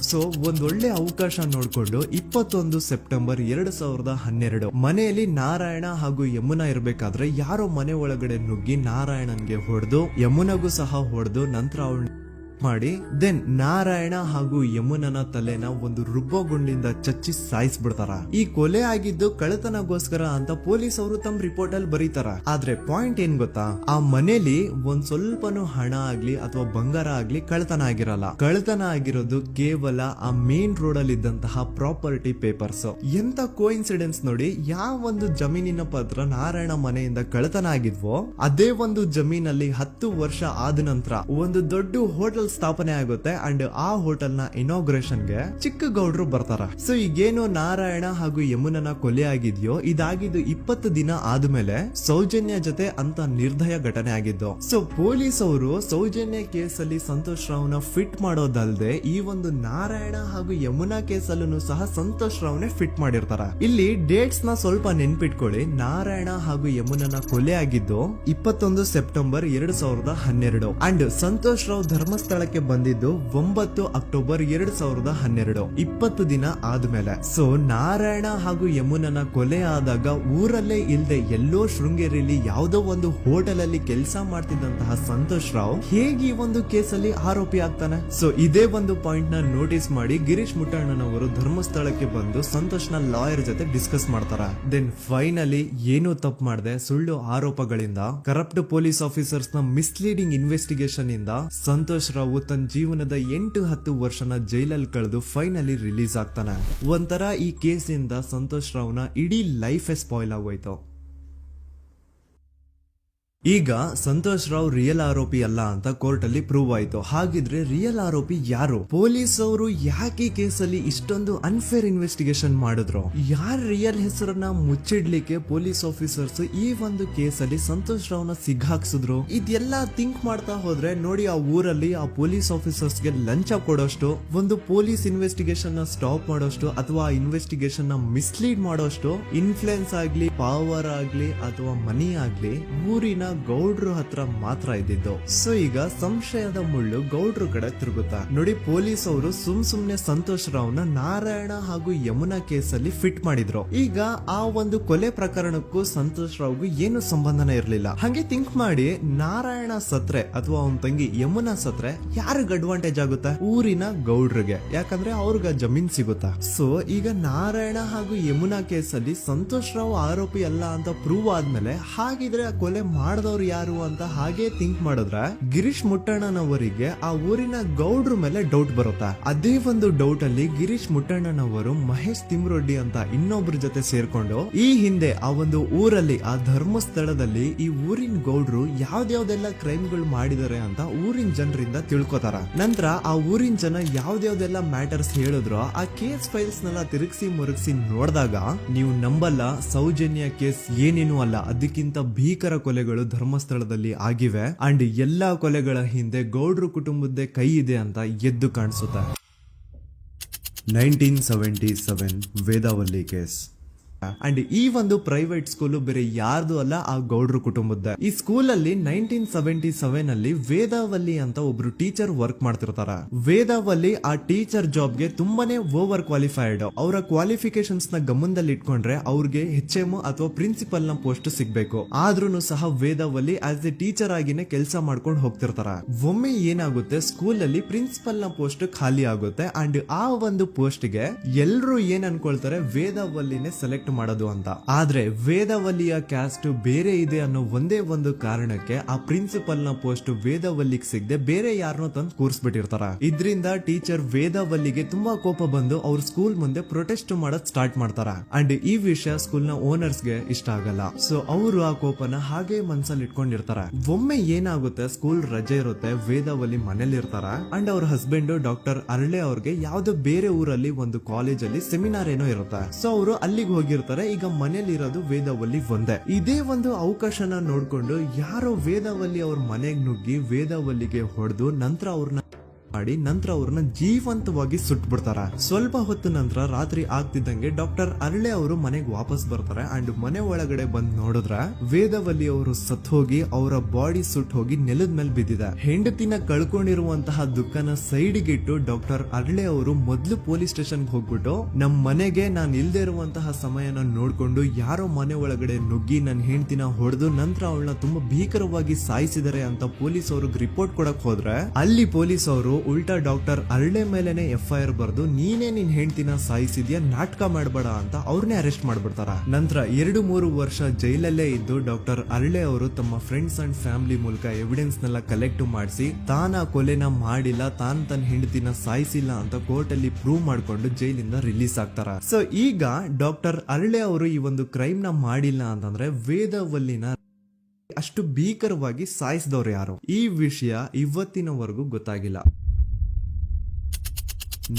ಸೊ ಒಂದೊಳ್ಳೆ ಅವಕಾಶ ನೋಡ್ಕೊಂಡು 21 ಸೆಪ್ಟೆಂಬರ್ 2012 ಮನೆಯಲ್ಲಿ ನಾರಾಯಣ ಹಾಗೂ ಯಮುನಾ ಇರ್ಬೇಕಾದ್ರೆ ಯಾರೋ ಮನೆ ಒಳಗಡೆ ನುಗ್ಗಿ ನಾರಾಯಣನ್ಗೆ ಹೊಡೆದು ಯಮುನಾಗೂ ಸಹ ಹೊಡೆದು ನಂತರ ಅವಳು ಮಾಡಿ ದೆನ್ ನಾರಾಯಣ ಹಾಗೂ ಯಮುನನ ತಲೆನ ಒಂದು ರುಬ್ಬಗುಂಡಿಂದ ಚಚ್ಚಿ ಸಾಯಿಸ್ಬಿಡ್ತಾರ. ಈ ಕೊಲೆ ಆಗಿದ್ದು ಕಳ್ಳತನಗೋಸ್ಕರ ಅಂತ ಪೊಲೀಸ್ ಅವರು ತಮ್ಮ ರಿಪೋರ್ಟ್ ಅಲ್ಲಿ ಬರೀತಾರ. ಆದ್ರೆ ಪಾಯಿಂಟ್ ಏನ್ ಗೊತ್ತಾ, ಆ ಮನೇಲಿ ಒಂದ್ ಸ್ವಲ್ಪನೂ ಹಣ ಆಗ್ಲಿ ಅಥವಾ ಬಂಗಾರ ಆಗ್ಲಿ ಕಳ್ಳತನ ಆಗಿರಲ್ಲ. ಕಳ್ಳತನ ಆಗಿರೋದು ಕೇವಲ ಆ ಮೇನ್ ರೋಡ್ ಅಲ್ಲಿ ಇದ್ದಂತಹ ಪ್ರಾಪರ್ಟಿ ಪೇಪರ್ಸ್. ಎಂತ ಕೋಇನ್ಸಿಡೆನ್ಸ್ ನೋಡಿ, ಯಾವ ಒಂದು ಜಮೀನಿನ ಪತ್ರ ನಾರಾಯಣ ಮನೆಯಿಂದ ಕಳ್ಳತನ ಆಗಿದ್ವೋ ಅದೇ ಒಂದು ಜಮೀನಲ್ಲಿ 10 ವರ್ಷ ಆದ ನಂತರ ಒಂದು ದೊಡ್ಡ ಹೋಟೆಲ್ ಸ್ಥಾಪನೆ ಆಗುತ್ತೆ ಅಂಡ್ ಆ ಹೋಟೆಲ್ ನ ಇನಾಗ್ರೇಷನ್ ಗೆ ಚಿಕ್ಕ ಗೌಡ್ರು ಬರ್ತಾರ. ಸೊ ಈಗೇನು ನಾರಾಯಣ ಹಾಗೂ ಯಮುನನ ಕೊಲೆ ಆಗಿದ್ಯೋ ಇದಾಗಿದ್ದು 20 ದಿನ ಆದ್ಮೇಲೆ ಸೌಜನ್ಯ ಜೊತೆ ಅಂತ ನಿರ್ದಯ ಘಟನೆ ಆಗಿದ್ದು. ಸೊ ಪೊಲೀಸ್ ಅವರು ಸೌಜನ್ಯ ಕೇಸಲ್ಲಿ ಸಂತೋಷ್ ರಾವ್ನ ಫಿಟ್ ಮಾಡೋದಲ್ದೆ ಈ ಒಂದು ನಾರಾಯಣ ಹಾಗೂ ಯಮುನಾ ಕೇಸಲ್ಲೂ ಸಹ ಸಂತೋಷ್ ರಾವ್ನೆ ಫಿಟ್ ಮಾಡಿರ್ತಾರ. ಇಲ್ಲಿ ಡೇಟ್ಸ್ ನ ಸ್ವಲ್ಪ ನೆನ್ಪಿಟ್ಕೊಳ್ಳಿ. ನಾರಾಯಣ ಹಾಗೂ ಯಮುನನ ಕೊಲೆ ಆಗಿದ್ದು 21 ಸೆಪ್ಟೆಂಬರ್ 2012 ಅಂಡ್ ಸಂತೋಷ್ ರಾವ್ ಧರ್ಮಸ್ಥಳ ಬಂದಿದ್ದು 9 ಅಕ್ಟೋಬರ್ 2012, 20 ದಿನ ಆದ್ಮೇಲೆ. ಸೊ ನಾರಾಯಣ ಹಾಗೂ ಯಮುನನ ಕೊಲೆ ಆದಾಗ ಊರಲ್ಲೇ ಇಲ್ದೆ ಎಲ್ಲೋ ಶೃಂಗೇರಿಯಲ್ಲಿ ಯಾವುದೋ ಒಂದು ಹೋಟೆಲ್ ಅಲ್ಲಿ ಕೆಲಸ ಮಾಡ್ತಿದ್ದಂತಹ ಸಂತೋಷ್ ರಾವ್ ಹೇಗೆ ಈ ಒಂದು ಕೇಸಲ್ಲಿ ಆರೋಪಿ ಆಗ್ತಾನೆ? ಸೊ ಇದೇ ಒಂದು ಪಾಯಿಂಟ್ ನ ನೋಟಿಸ್ ಮಾಡಿ ಗಿರೀಶ್ ಮುಟ್ಟಣ್ಣನವರು ಧರ್ಮಸ್ಥಳಕ್ಕೆ ಬಂದು ಸಂತೋಷ್ ನ ಲಾಯರ್ ಜೊತೆ ಡಿಸ್ಕಸ್ ಮಾಡ್ತಾರ. ದೆನ್ ಫೈನಲಿ ಏನೂ ತಪ್ಪು ಮಾಡದೆ ಸುಳ್ಳು ಆರೋಪಗಳಿಂದ ಕರಪ್ಟ್ ಪೊಲೀಸ್ ಆಫೀಸರ್ಸ್ ನ ಮಿಸ್ಲೀಡಿಂಗ್ ಇನ್ವೆಸ್ಟಿಗೇಷನ್ ಇಂದ ಸಂತೋಷ್ ರಾವ್ ತನ್ನ ಜೀವನದ 8-10 ವರ್ಷನ ಜೈಲಲ್ಲಿ ಕಳೆದು ಫೈನಲಿ ರಿಲೀಸ್ ಆಗ್ತಾನೆ. ಒಂಥರ ಈ ಕೇಸಿಂದ ಸಂತೋಷ್ ರಾವ್ನ ಇಡೀ ಲೈಫ್ ಸ್ಪಾಯ್ಲ್ ಆಗೋಯ್ತು. ಈಗ ಸಂತೋಷ್ ರಾವ್ ರಿಯಲ್ ಆರೋಪಿ ಅಲ್ಲ ಅಂತ ಕೋರ್ಟ್ ಅಲ್ಲಿ ಪ್ರೂವ್ ಆಯ್ತು. ಹಾಗಿದ್ರೆ ರಿಯಲ್ ಆರೋಪಿ ಯಾರು? ಪೊಲೀಸ್ ಅವರು ಯಾಕೆ ಕೇಸಲ್ಲಿ ಇಷ್ಟೊಂದು ಅನ್ಫೇರ್ ಇನ್ವೆಸ್ಟಿಗೇಷನ್ ಮಾಡಿದ್ರು? ಯಾರ ರಿಯಲ್ ಹೆಸರನ್ನ ಮುಚ್ಚಿಡ್ಲಿಕ್ಕೆ ಪೊಲೀಸ್ ಆಫೀಸರ್ಸ್ ಈ ಒಂದು ಕೇಸಲ್ಲಿ ಸಂತೋಷ್ ರಾವ್ನ ಸಿಗ್ಹಾಕ್ಸಿದ್ರು? ಇದೆಲ್ಲ ಥಿಂಕ್ ಮಾಡ್ತಾ ಹೋದ್ರೆ ನೋಡಿ ಆ ಊರಲ್ಲಿ ಆ ಪೊಲೀಸ್ ಆಫೀಸರ್ಸ್ ಗೆ ಲಂಚ ಕೊಡೋಷ್ಟು, ಒಂದು ಪೊಲೀಸ್ ಇನ್ವೆಸ್ಟಿಗೇಷನ್ ನ ಸ್ಟಾಪ್ ಮಾಡೋಷ್ಟು ಅಥವಾ ಇನ್ವೆಸ್ಟಿಗೇಷನ್ ನ ಮಿಸ್ಲೀಡ್ ಮಾಡೋಷ್ಟು ಇನ್ಫ್ಲೂಯೆನ್ಸ್ ಆಗ್ಲಿ, ಪವರ್ ಆಗ್ಲಿ ಅಥವಾ ಮನಿ ಆಗ್ಲಿ ಊರಿನ ಗೌಡ್ರು ಹತ್ರ ಮಾತ್ರ ಇದ್ದಿದ್ದು. ಸೊ ಈಗ ಸಂಶಯದ ಮುಳ್ಳು ಗೌಡ್ರು ಕಡೆ ತಿರುಗುತ್ತಾ ನೋಡಿ. ಪೊಲೀಸ್ ಅವರು ಸುಮ್ನೆ ಸಂತೋಷ್ ರಾವ್ನ ನಾರಾಯಣ ಹಾಗೂ ಯಮುನಾ ಕೇಸಲ್ಲಿ ಫಿಟ್ ಮಾಡಿದ್ರು. ಈಗ ಆ ಒಂದು ಕೊಲೆ ಪ್ರಕರಣಕ್ಕೂ ಸಂತೋಷ್ ರಾವ್ಗೂ ಏನು ಸಂಬಂಧನೇ ಇರ್ಲಿಲ್ಲ. ಹಂಗೆ ಥಿಂಕ್ ಮಾಡಿ ನಾರಾಯಣ ಸತ್ರೆ ಅಥವಾ ಅವನ ತಂಗಿ ಯಮುನಾ ಸತ್ರೆ ಯಾರಿಗ ಅಡ್ವಾಂಟೇಜ್ ಆಗುತ್ತೆ? ಊರಿನ ಗೌಡ್ರಿಗೆ, ಯಾಕಂದ್ರೆ ಅವ್ರಿಗ ಜಮೀನ್ ಸಿಗುತ್ತಾ. ಸೊ ಈಗ ನಾರಾಯಣ ಹಾಗೂ ಯಮುನಾ ಕೇಸಲ್ಲಿ ಸಂತೋಷ್ ರಾವ್ ಆರೋಪಿ ಅಲ್ಲ ಅಂತ ಪ್ರೂವ್ ಆದ್ಮೇಲೆ ಹಾಗಿದ್ರೆ ಆ ಕೊಲೆ ಮಾಡ್ದವ್ರು ಯಾರು ಅಂತ ಹಾಗೆ ಥಿಂಕ್ ಮಾಡಿದ್ರೆ ಗಿರೀಶ್ ಮುಟ್ಟಣ್ಣನವರಿಗೆ ಆ ಊರಿನ ಗೌಡ್ರ ಮೇಲೆ ಡೌಟ್ ಬರುತ್ತೆ. ಅದೇ ಒಂದು ಡೌಟ್ ಅಲ್ಲಿ ಗಿರೀಶ್ ಮುಟ್ಟಣ್ಣನವರು ಮಹೇಶ್ ತಿಮ್ರೊಡ್ಡಿ ಅಂತ ಇನ್ನೊಬ್ರ ಜೊತೆ ಸೇರ್ಕೊಂಡು ಈ ಹಿಂದೆ ಆ ಒಂದು ಊರಲ್ಲಿ ಆ ಧರ್ಮಸ್ಥಳದಲ್ಲಿ ಈ ಊರಿನ ಗೌಡ್ರು ಯಾವ್ದಾವ್ದೆಲ್ಲ ಕ್ರೈಮ್ಗಳು ಮಾಡಿದಾರೆ ಅಂತ ಊರಿನ ಜನರಿಂದ ತಿಳ್ಕೊತಾರ. ನಂತರ ಆ ಊರಿನ ಜನ ಯಾವ್ದಾವ್ದೆಲ್ಲ ಮ್ಯಾಟರ್ಸ್ ಹೇಳಿದ್ರು ಆ ಕೇಸ್ ಫೈಲ್ಸ್ ನೆಲ್ಲ ತಿರುಗಿಸಿ ಮುರುಗಿಸಿ ನೋಡಿದಾಗ ನೀವು ನಂಬಲ್ಲ, ಸೌಜನ್ಯ ಕೇಸ್ ಏನೇನು ಅಲ್ಲ, ಅದಕ್ಕಿಂತ ಭೀಕರ ಕೊಲೆಗಳು ಧರ್ಮಸ್ಥಳದಲ್ಲಿ ಆಗಿವೆ. ಅಂಡ್ ಎಲ್ಲಾ ಕೊಲೆಗಳ ಹಿಂದೆ ಗೌಡ್ರು ಕುಟುಂಬದ್ದೇ ಕೈ ಇದೆ ಅಂತ ಎದ್ದು ಕಾಣಿಸುತ್ತೆ. 1977 ವೇದಾವಲ್ಲಿ ಕೇಸ್. ಅಂಡ್ ಈ ಒಂದು ಪ್ರೈವೇಟ್ ಸ್ಕೂಲ್ ಬೇರೆ ಯಾರ್ದು ಅಲ್ಲ, ಆ ಗೌಡ್ರು ಕುಟುಂಬದ. ಈ ಸ್ಕೂಲ್ ಅಲ್ಲಿ 1977 ಅಲ್ಲಿ ವೇದಾವಲ್ಲಿ ಅಂತ ಒಬ್ರು ಟೀಚರ್ ವರ್ಕ್ ಮಾಡ್ತಿರ್ತಾರ. ವೇದಾವಲ್ಲಿ ಆ ಟೀಚರ್ ಜಾಬ್ ಗೆ ತುಂಬಾನೇ ಓವರ್ ಕ್ವಾಲಿಫೈಡ್. ಅವರ ಕ್ವಾಲಿಫಿಕೇಶನ್ಸ್ ನ ಗಮನದಲ್ಲಿ ಇಟ್ಕೊಂಡ್ರೆ ಅವ್ರಿಗೆ HM ಅಥವಾ ಪ್ರಿನ್ಸಿಪಲ್ ನ ಪೋಸ್ಟ್ ಸಿಗ್ಬೇಕು. ಆದ್ರೂ ಸಹ ವೇದಾವಲ್ಲಿ ಆಸ್ ಎ ಟೀಚರ್ ಆಗಿನೇ ಕೆಲಸ ಮಾಡ್ಕೊಂಡು ಹೋಗ್ತಿರ್ತಾರ. ಒಮ್ಮೆ ಏನಾಗುತ್ತೆ, ಸ್ಕೂಲ್ ಅಲ್ಲಿ ಪ್ರಿನ್ಸಿಪಲ್ ನ ಪೋಸ್ಟ್ ಖಾಲಿ ಆಗುತ್ತೆ. ಅಂಡ್ ಆ ಒಂದು ಪೋಸ್ಟ್ ಗೆ ಎಲ್ರು ಏನ್ ಅನ್ಕೊಳ್ತಾರೆ, ವೇದಾವಲ್ಲಿನೇ ಸೆಲೆಕ್ಟ್ ಮಾಡೋದು ಅಂತ. ಆದ್ರೆ ವೇದಾವಲ್ಲಿಯ ಕ್ಯಾಸ್ಟ್ ಬೇರೆ ಇದೆ ಅನ್ನೋ ಒಂದೇ ಒಂದು ಕಾರಣಕ್ಕೆ ಆ ಪ್ರಿನ್ಸಿಪಲ್ ನ ಪೋಸ್ಟ್ ವೇದಾವಲ್ಲಿಗೆ ಸಿಗದೆ ಬೇರೆ ಯಾರನ್ನೋ ತಂದು ಕೂರಿಸ್ಬಿಟ್ಟಿರ್ತಾರ. ಇದ್ರಿಂದ ಟೀಚರ್ ವೇದಾವಲ್ಲಿಗೆ ತುಂಬಾ ಕೋಪ ಬಂದು ಅವ್ರ ಸ್ಕೂಲ್ ಮುಂದೆ ಪ್ರೊಟೆಸ್ಟ್ ಮಾಡೋದ್ ಸ್ಟಾರ್ಟ್ ಮಾಡ್ತಾರ. ಅಂಡ್ ಈ ವಿಷಯ ಸ್ಕೂಲ್ ನ ಓನರ್ಸ್ ಗೆ ಇಷ್ಟ ಆಗಲ್ಲ. ಸೊ ಅವರು ಆ ಕೋಪನ ಹಾಗೆ ಮನ್ಸಲ್ಲಿ ಇಟ್ಕೊಂಡಿರ್ತಾರ. ಒಮ್ಮೆ ಏನಾಗುತ್ತೆ, ಸ್ಕೂಲ್ ರಜೆ ಇರುತ್ತೆ, ವೇದಾವಲ್ಲಿ ಮನೇಲಿ ಇರ್ತಾರ. ಅಂಡ್ ಅವ್ರ ಹಸ್ಬೆಂಡ್ ಡಾಕ್ಟರ್ ಅರಳೆ ಅವ್ರಿಗೆ ಯಾವ್ದೋ ಬೇರೆ ಊರಲ್ಲಿ ಒಂದು ಕಾಲೇಜ್ ಅಲ್ಲಿ ಸೆಮಿನಾರ್ ಏನೋ ಇರುತ್ತೆ. ಸೊ ಅವರು ಅಲ್ಲಿಗೆ ಹೋಗಿರ್ತಾರೆ. ಈಗ ಮನೇಲಿ ಇರೋದು ವೇದಾವಲ್ಲಿ ಒಂದೇ. ಇದೇ ಒಂದು ಅವಕಾಶನ ನೋಡ್ಕೊಂಡು ಯಾರೋ ವೇದಾವಲ್ಲಿ ಅವ್ರ ಮನೆಗ್ ನುಗ್ಗಿ ವೇದಾವಲ್ಲಿಗೆ ಹೊಡೆದು ನಂತರ ಅವ್ರನ್ನ ಜೀವಂತವಾಗಿ ಸುಟ್ಬಿಡ್ತಾರ. ಸ್ವಲ್ಪ ಹೊತ್ತು ನಂತರ ರಾತ್ರಿ ಆಗ್ತಿದ್ದಂಗೆ ಡಾಕ್ಟರ್ ಅರಳೆ ಅವರು ಮನೆಗೆ ವಾಪಸ್ ಬರ್ತಾರೆ. ಅಂಡ್ ಮನೆ ಒಳಗಡೆ ಬಂದ್ ನೋಡಿದ್ರೆ ವೇದಾವಲ್ಲಿ ಅವರು ಸತ್ ಹೋಗಿ ಅವರ ಬಾಡಿ ಸುಟ್ ಹೋಗಿ ನೆಲದ ಮೇಲೆ ಬಿದ್ದಿದೆ. ಹೆಂಡತಿನ ಕಳ್ಕೊಂಡಿರುವಂತಹ ದುಃಖನ ಸೈಡ್ಗೆ ಇಟ್ಟು ಡಾಕ್ಟರ್ ಅರಳೆ ಅವರು ಮೊದ್ಲು ಪೊಲೀಸ್ ಸ್ಟೇಷನ್ ಹೋಗ್ಬಿಟ್ಟು ನಮ್ ಮನೆಗೆ ನಾನ್ ಇಲ್ದೇ ಇರುವಂತಹ ಸಮಯನ ನೋಡ್ಕೊಂಡು ಯಾರೋ ಮನೆ ಒಳಗಡೆ ನುಗ್ಗಿ ನನ್ನ ಹೆಂಡತಿನ ಹೊಡೆದು ನಂತರ ಅವಳನ್ನ ತುಂಬಾ ಭೀಕರವಾಗಿ ಸಾಯಿಸಿದರೆ ಅಂತ ಪೊಲೀಸ್ ಅವ್ರಿಗೆ ರಿಪೋರ್ಟ್ ಕೊಡಕ್ ಹೋದ್ರೆ ಅಲ್ಲಿ ಪೊಲೀಸ್ ಅವರು ಉಲ್ಟಾ ಡಾಕ್ಟರ್ ಅರಳೆ ಮೇಲೆನೆ FIR ಬರ್ದು ನೀನೇ ನಿನ್ ಹೆಂಡತಿನ ಸಾಯಿಸಿದ್ಯಾ, ನಾಟಕ ಮಾಡಬೇಡ ಅಂತ ಅವ್ರನ್ನೇ ಅರೆಸ್ಟ್ ಮಾಡ್ಬಿಡ್ತಾರ. ನಂತರ 2-3 ವರ್ಷ ಜೈಲಲ್ಲೇ ಇದ್ದು ಡಾಕ್ಟರ್ ಅರಳೆ ಅವರು ತಮ್ಮ ಫ್ರೆಂಡ್ಸ್ ಅಂಡ್ ಫ್ಯಾಮಿಲಿ ಮೂಲಕ ಎವಿಡೆನ್ಸ್ ನೆಲ್ಲ ಕಲೆಕ್ಟ್ ಮಾಡಿಸಿ ತಾನ ಕೊಲೆನ ಮಾಡಿಲ್ಲ, ತಾನ್ ತನ್ನ ಹೆಂಡತಿನ ಸಾಯಿಸಿಲ್ಲ ಅಂತ ಕೋರ್ಟ್ ಅಲ್ಲಿ ಪ್ರೂವ್ ಮಾಡ್ಕೊಂಡು ಜೈಲಿಂದ ರಿಲೀಸ್ ಆಗ್ತಾರ. ಸೊ ಈಗ ಡಾಕ್ಟರ್ ಅರಳೆ ಅವರು ಈ ಒಂದು ಕ್ರೈಮ್ ನ ಮಾಡಿಲ್ಲ ಅಂತಂದ್ರೆ ವೇದಾವಲ್ಲಿನ ಅಷ್ಟು ಭೀಕರವಾಗಿ ಸಾಯಿಸಿದವ್ರು ಯಾರು, ಈ ವಿಷಯ ಇವತ್ತಿನವರೆಗೂ ಗೊತ್ತಾಗಿಲ್ಲ.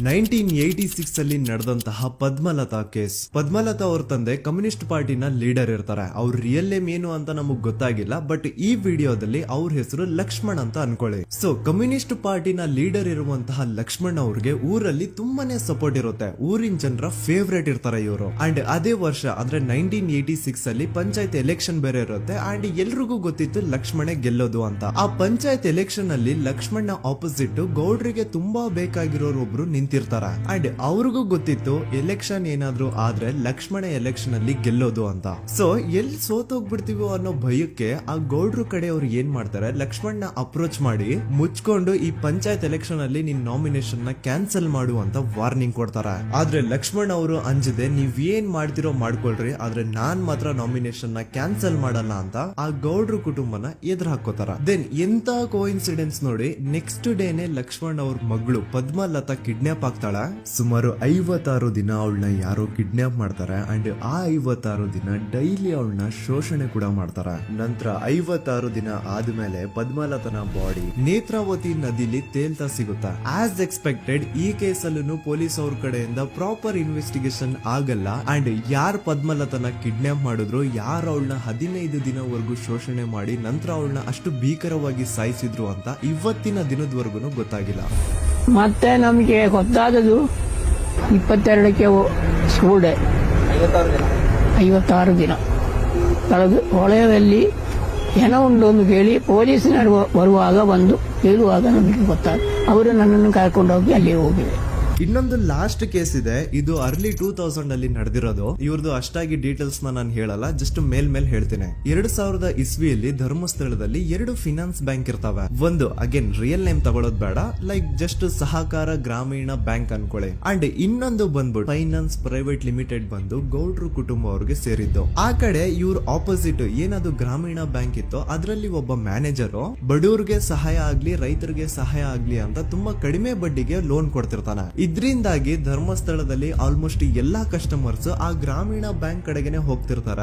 1986 ಅಲ್ಲಿ ನಡೆದಂತಹ ಪದ್ಮಲತಾ ಕೇಸ್. ಪದ್ಮಲತಾ ಅವ್ರ ತಂದೆ ಕಮ್ಯುನಿಸ್ಟ್ ಪಾರ್ಟಿನ ಲೀಡರ್ ಇರ್ತಾರೆ. ಅವ್ರ ರಿಯಲ್ ನೇಮ್ ಏನು ಅಂತ ನಮಗ್ ಗೊತ್ತಾಗಿಲ್ಲ, ಬಟ್ ಈ ವಿಡಿಯೋದಲ್ಲಿ ಅವ್ರ ಹೆಸರು ಲಕ್ಷ್ಮಣ್ ಅಂತ ಅನ್ಕೊಳ್ಳಿ. ಸೊ ಕಮ್ಯುನಿಸ್ಟ್ ಪಾರ್ಟಿನ ಲೀಡರ್ ಇರುವಂತಹ ಲಕ್ಷ್ಮಣ್ ಅವ್ರಿಗೆ ಊರಲ್ಲಿ ತುಂಬಾನೇ ಸಪೋರ್ಟ್ ಇರುತ್ತೆ. ಊರಿನ ಜನರ ಫೇವ್ರೇಟ್ ಇರ್ತಾರೆ ಇವರು. ಅಂಡ್ ಅದೇ ವರ್ಷ ಅಂದ್ರೆ 1986 ಅಲ್ಲಿ ಪಂಚಾಯತ್ ಎಲೆಕ್ಷನ್ ಬೇರೆ ಇರುತ್ತೆ. ಅಂಡ್ ಎಲ್ರಿಗೂ ಗೊತ್ತಿತ್ತು ಲಕ್ಷ್ಮಣೆ ಗೆಲ್ಲೋದು ಅಂತ. ಆ ಪಂಚಾಯತ್ ಎಲೆಕ್ಷನ್ ಅಲ್ಲಿ ಲಕ್ಷ್ಮಣ್ನ ಆಪೋಸಿಟ್ ಗೌಡ್ರಿಗೆ ತುಂಬಾ ಬೇಕಾಗಿರೋರು ಒಬ್ರು ನಿಂತಿರ್ತಾರ. ಅಂಡ್ ಅವ್ರಿಗೂ ಗೊತ್ತಿತ್ತು ಎಲೆಕ್ಷನ್ ಏನಾದ್ರು ಆದ್ರೆ ಲಕ್ಷ್ಮಣ ಎಲೆಕ್ಷನ್ ಅಲ್ಲಿ ಗೆಲ್ಲೋದು ಅಂತ. ಸೊ ಎಲ್ಲಿ ಸೋತೋಗ್ಬಿಡ್ತೀವೋ ಅನ್ನೋ ಭಯಕ್ಕೆ ಆ ಗೌಡ್ರು ಕಡೆ ಅವ್ರು ಏನ್ ಮಾಡ್ತಾರೆ, ಲಕ್ಷ್ಮಣ್ನ ಅಪ್ರೋಚ್ ಮಾಡಿ ಮುಚ್ಕೊಂಡು ಈ ಪಂಚಾಯತ್ ಎಲೆಕ್ಷನ್ ಅಲ್ಲಿ ನಿನ್ ನಾಮಿನೇಷನ್ ನ ಕ್ಯಾನ್ಸಲ್ ಮಾಡು ಅಂತ ವಾರ್ನಿಂಗ್ ಕೊಡ್ತಾರ. ಆದ್ರೆ ಲಕ್ಷ್ಮಣ್ ಅವರು ಅಂಜದೆ ನೀವ್ ಏನ್ ಮಾಡ್ತಿರೋ ಮಾಡ್ಕೊಳ್ರಿ, ಆದ್ರೆ ನಾನ್ ಮಾತ್ರ ನಾಮಿನೇಷನ್ ನ ಕ್ಯಾನ್ಸಲ್ ಮಾಡಲ್ಲ ಅಂತ ಆ ಗೌಡ್ರು ಕುಟುಂಬನ ಎದುರು ಹಾಕೋತಾರ. ದೆನ್ ಎಂತ ಕೋಇನ್ಸಿಡೆನ್ಸ್ ನೋಡಿ, ನೆಕ್ಸ್ಟ್ ಡೇನೆ ಲಕ್ಷ್ಮಣ್ ಅವ್ರ ಮಗಳು ಪದ್ಮಲತಾ ಕಿಡ್ನಾಪ್ ಆಗ್ತಾಳ. ಸುಮಾರು 56 ದಿನ ಅವಳನ್ನ ಯಾರೋ ಕಿಡ್ನಾಪ್ ಮಾಡ್ತಾರೆ. ಅಂಡ್ ಆ 56 ದಿನ ಡೈಲಿ ಅವಳನ್ನ ಶೋಷಣೆ ಕೂಡ ಮಾಡ್ತಾರ. ನಂತರ 56 ದಿನ ಆದ್ಮೇಲೆ ಪದ್ಮಲತನ ಬಾಡಿ ನೇತ್ರಾವತಿ ನದಿಲಿ ತೇಲ್ತಾ ಸಿಗುತ್ತಾ. ಆಸ್ ಎಕ್ಸ್ಪೆಕ್ಟೆಡ್ ಈ ಕೇಸಲ್ಲೂ ಪೊಲೀಸ್ ಅವ್ರ ಕಡೆಯಿಂದ ಪ್ರಾಪರ್ ಇನ್ವೆಸ್ಟಿಗೇಷನ್ ಆಗಲ್ಲ. ಅಂಡ್ ಯಾರ್ ಪದ್ಮಲತನ ಕಿಡ್ನಾಪ್ ಮಾಡಿದ್ರು, ಯಾರು ಅವಳನ್ನ 15 ದಿನವರೆಗೂ ಶೋಷಣೆ ಮಾಡಿ ನಂತರ ಅವಳನ್ನ ಅಷ್ಟು ಭೀಕರವಾಗಿ ಸಾಯಿಸಿದ್ರು ಅಂತ ಇವತ್ತಿನ ದಿನದವರೆಗೂ ಗೊತ್ತಾಗಿಲ್ಲ. ಮತ್ತೆ ನಮಗೆ ಗೊತ್ತಾದದು 22ಕ್ಕೆ ಸ್ಕೂಲ್ ಡೇ 56 ದಿನ ಕಳೆದು ಹೊಳೆಯಲ್ಲಿ ಏನೋ ಒಂದು ಕೇಳಿ ಪೊಲೀಸಿನವರು ಬರುವಾಗ ಬಂದು ಹೇಳುವಾಗ ನಮಗೆ ಗೊತ್ತಾಗ ಅವರು ನನ್ನನ್ನು ಕರ್ಕೊಂಡು ಹೋಗಿ ಅಲ್ಲಿ ಹೋಗಿವೆ. ಇನ್ನೊಂದು ಲಾಸ್ಟ್ ಕೇಸ್ ಇದೆ, ಇದು ಅರ್ಲಿ 2000 ಅಲ್ಲಿ ನಡೆದಿರೋದು. ಇವ್ರದ್ದು ಅಷ್ಟಾಗಿ ಡೀಟೇಲ್ಸ್ ನಾನು ಹೇಳಲ್ಲ, ಜಸ್ಟ್ ಮೇಲ್ ಹೇಳ್ತೀನಿ. 2000 ಇಸ್ವಿಯಲ್ಲಿ ಧರ್ಮಸ್ಥಳದಲ್ಲಿ 2 ಫಿನಾನ್ಸ್ ಬ್ಯಾಂಕ್ ಇರ್ತಾವೆ. ಒಂದು ಅಗೇನ್ ರಿಯಲ್ ನೇಮ್ ತಗೊಳ್ಳೋದು ಬೇಡ, ಲೈಕ್ ಜಸ್ಟ್ ಸಹಕಾರ ಗ್ರಾಮೀಣ ಬ್ಯಾಂಕ್ ಅನ್ಕೊಳ್ಳಿ. ಅಂಡ್ ಇನ್ನೊಂದು ಬಂದ್ಬಿಟ್ಟು ಫೈನಾನ್ಸ್ ಪ್ರೈವೇಟ್ ಲಿಮಿಟೆಡ್ ಬಂದು ಗೌಡ್ರು ಕುಟುಂಬ ಅವ್ರಿಗೆ ಸೇರಿದ್ದು. ಆ ಕಡೆ ಇವ್ರ ಆಪೋಸಿಟ್ ಏನದು ಗ್ರಾಮೀಣ ಬ್ಯಾಂಕ್ ಇತ್ತು, ಅದರಲ್ಲಿ ಒಬ್ಬ ಮ್ಯಾನೇಜರ್ ಬಡವ್ರಿಗೆ ಸಹಾಯ ಆಗ್ಲಿ ರೈತರಿಗೆ ಸಹಾಯ ಆಗ್ಲಿ ಅಂತ ತುಂಬಾ ಕಡಿಮೆ ಬಡ್ಡಿಗೆ ಲೋನ್ ಕೊಡ್ತಿರ್ತಾನೆ. ಇದ್ರಿಂದಾಗಿ ಧರ್ಮಸ್ಥಳದಲ್ಲಿ ಆಲ್ಮೋಸ್ಟ್ ಎಲ್ಲಾ ಕಸ್ಟಮರ್ಸ್ ಆ ಗ್ರಾಮೀಣ ಬ್ಯಾಂಕ್ ಕಡೆಗೆ ಹೋಗ್ತಿರ್ತಾರ,